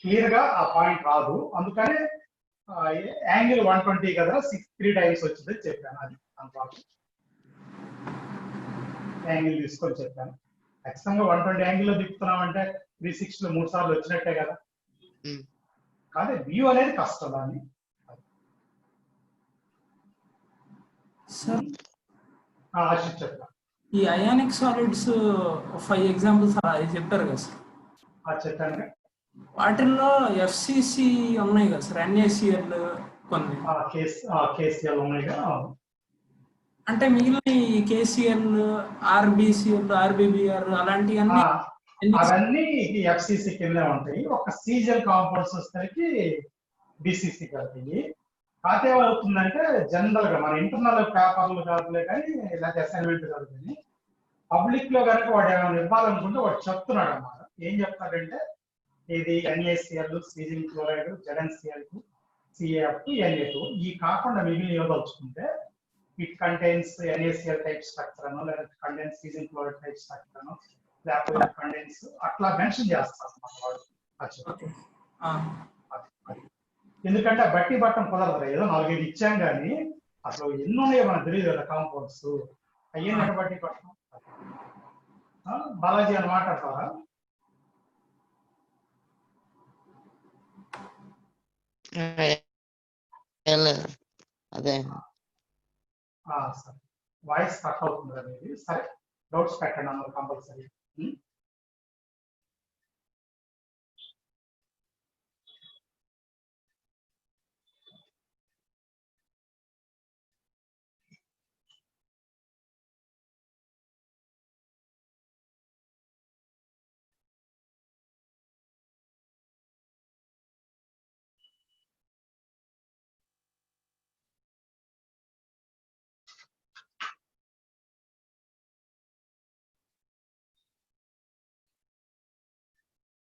క్లియర్ గా ఆ పాయింట్ రాదు, అందుకని యాంగిల్ 120 కదా 3 టైమ్స్ వచ్చింది చెప్పాను. అది అనుకోవాలి, యాంగిల్ తీసుకొని చెప్పాను. ఖచ్చితంగా 120 యాంగిల్ లో తిప్పుతున్నామంటే 360 లో 3 సార్లు వచ్చినట్టే కదా. కానీ వ్యూ అనేది కష్టం దాన్ని. సార్ ఆశిష్ చెప్పా, ఈ అయానిక్ సాలిడ్స్ 5 ఎగ్జాంపుల్స్ అది చెప్పారు కదా సార్. చెప్పాను. వాటిల్లో ఎఫ్సిసి ఉన్నాయి కదా సార్, ఎన్ఏసిఎల్ కొన్ని. కేసీఎల్ ఉన్నాయిగా. అంటే మిగిలిన ఈ కేసీఎల్, ఆర్బిసిఎల్, ఆర్బిబిఆర్ అలాంటివన్నీ అవన్నీ ఎఫ్సిసి కింద ఉంటాయి. ఒక సీజన్ కాంపౌండ్స్ వచ్చేసరికి బిసిసి కలిపి. కాకపోతే ఏమవుతుందంటే జనరల్ గా మన ఇంటర్నల్ పేపర్లు కాదులే కానీ లేకపోతే అసైన్మెంట్ కాదు, పబ్లిక్ లో కనుక వాడు ఏమైనా ఇవ్వాలనుకుంటే వాడు చెప్తున్నాడు అన్నమాట. ఏం చెప్తాడంటే ఇది ఎన్ఏసిఎల్, సీజింగ్ క్లోరైడ్, జెడ్ఎన్సిఎల్, సిఏఎఫ్, ఎన్ఏ2 ఈ కాకుండా మిగిలిన ఇవ్వదలుచుకుంటే it contains NaCl type structure అనో లేకపోతే కంటైన్స్ సీజింగ్ క్లోరైడ్ టైప్ స్ట్రక్చర్ అనో లేకపోతే కంటైన్స్ అట్లా మెన్షన్ చేస్తారు అన్నమాట వాడు. ఎందుకంటే బట్టి బట్టం కుదరదు, ఏదో 4-5 ఇచ్చాం కానీ అసలు ఎన్ని ఉన్నాయో మనకు తెలియదు కదా కాంపౌండ్స్. అయ్యేందుకు బట్టి పట్టం. బాలాజీ అని మాట్లాడతారా? అదే సరే, వాయిస్ కట్ అవుతుంది అనేది. సరే, డౌట్స్ పెట్టండి అన్నారు కంపల్సరీ.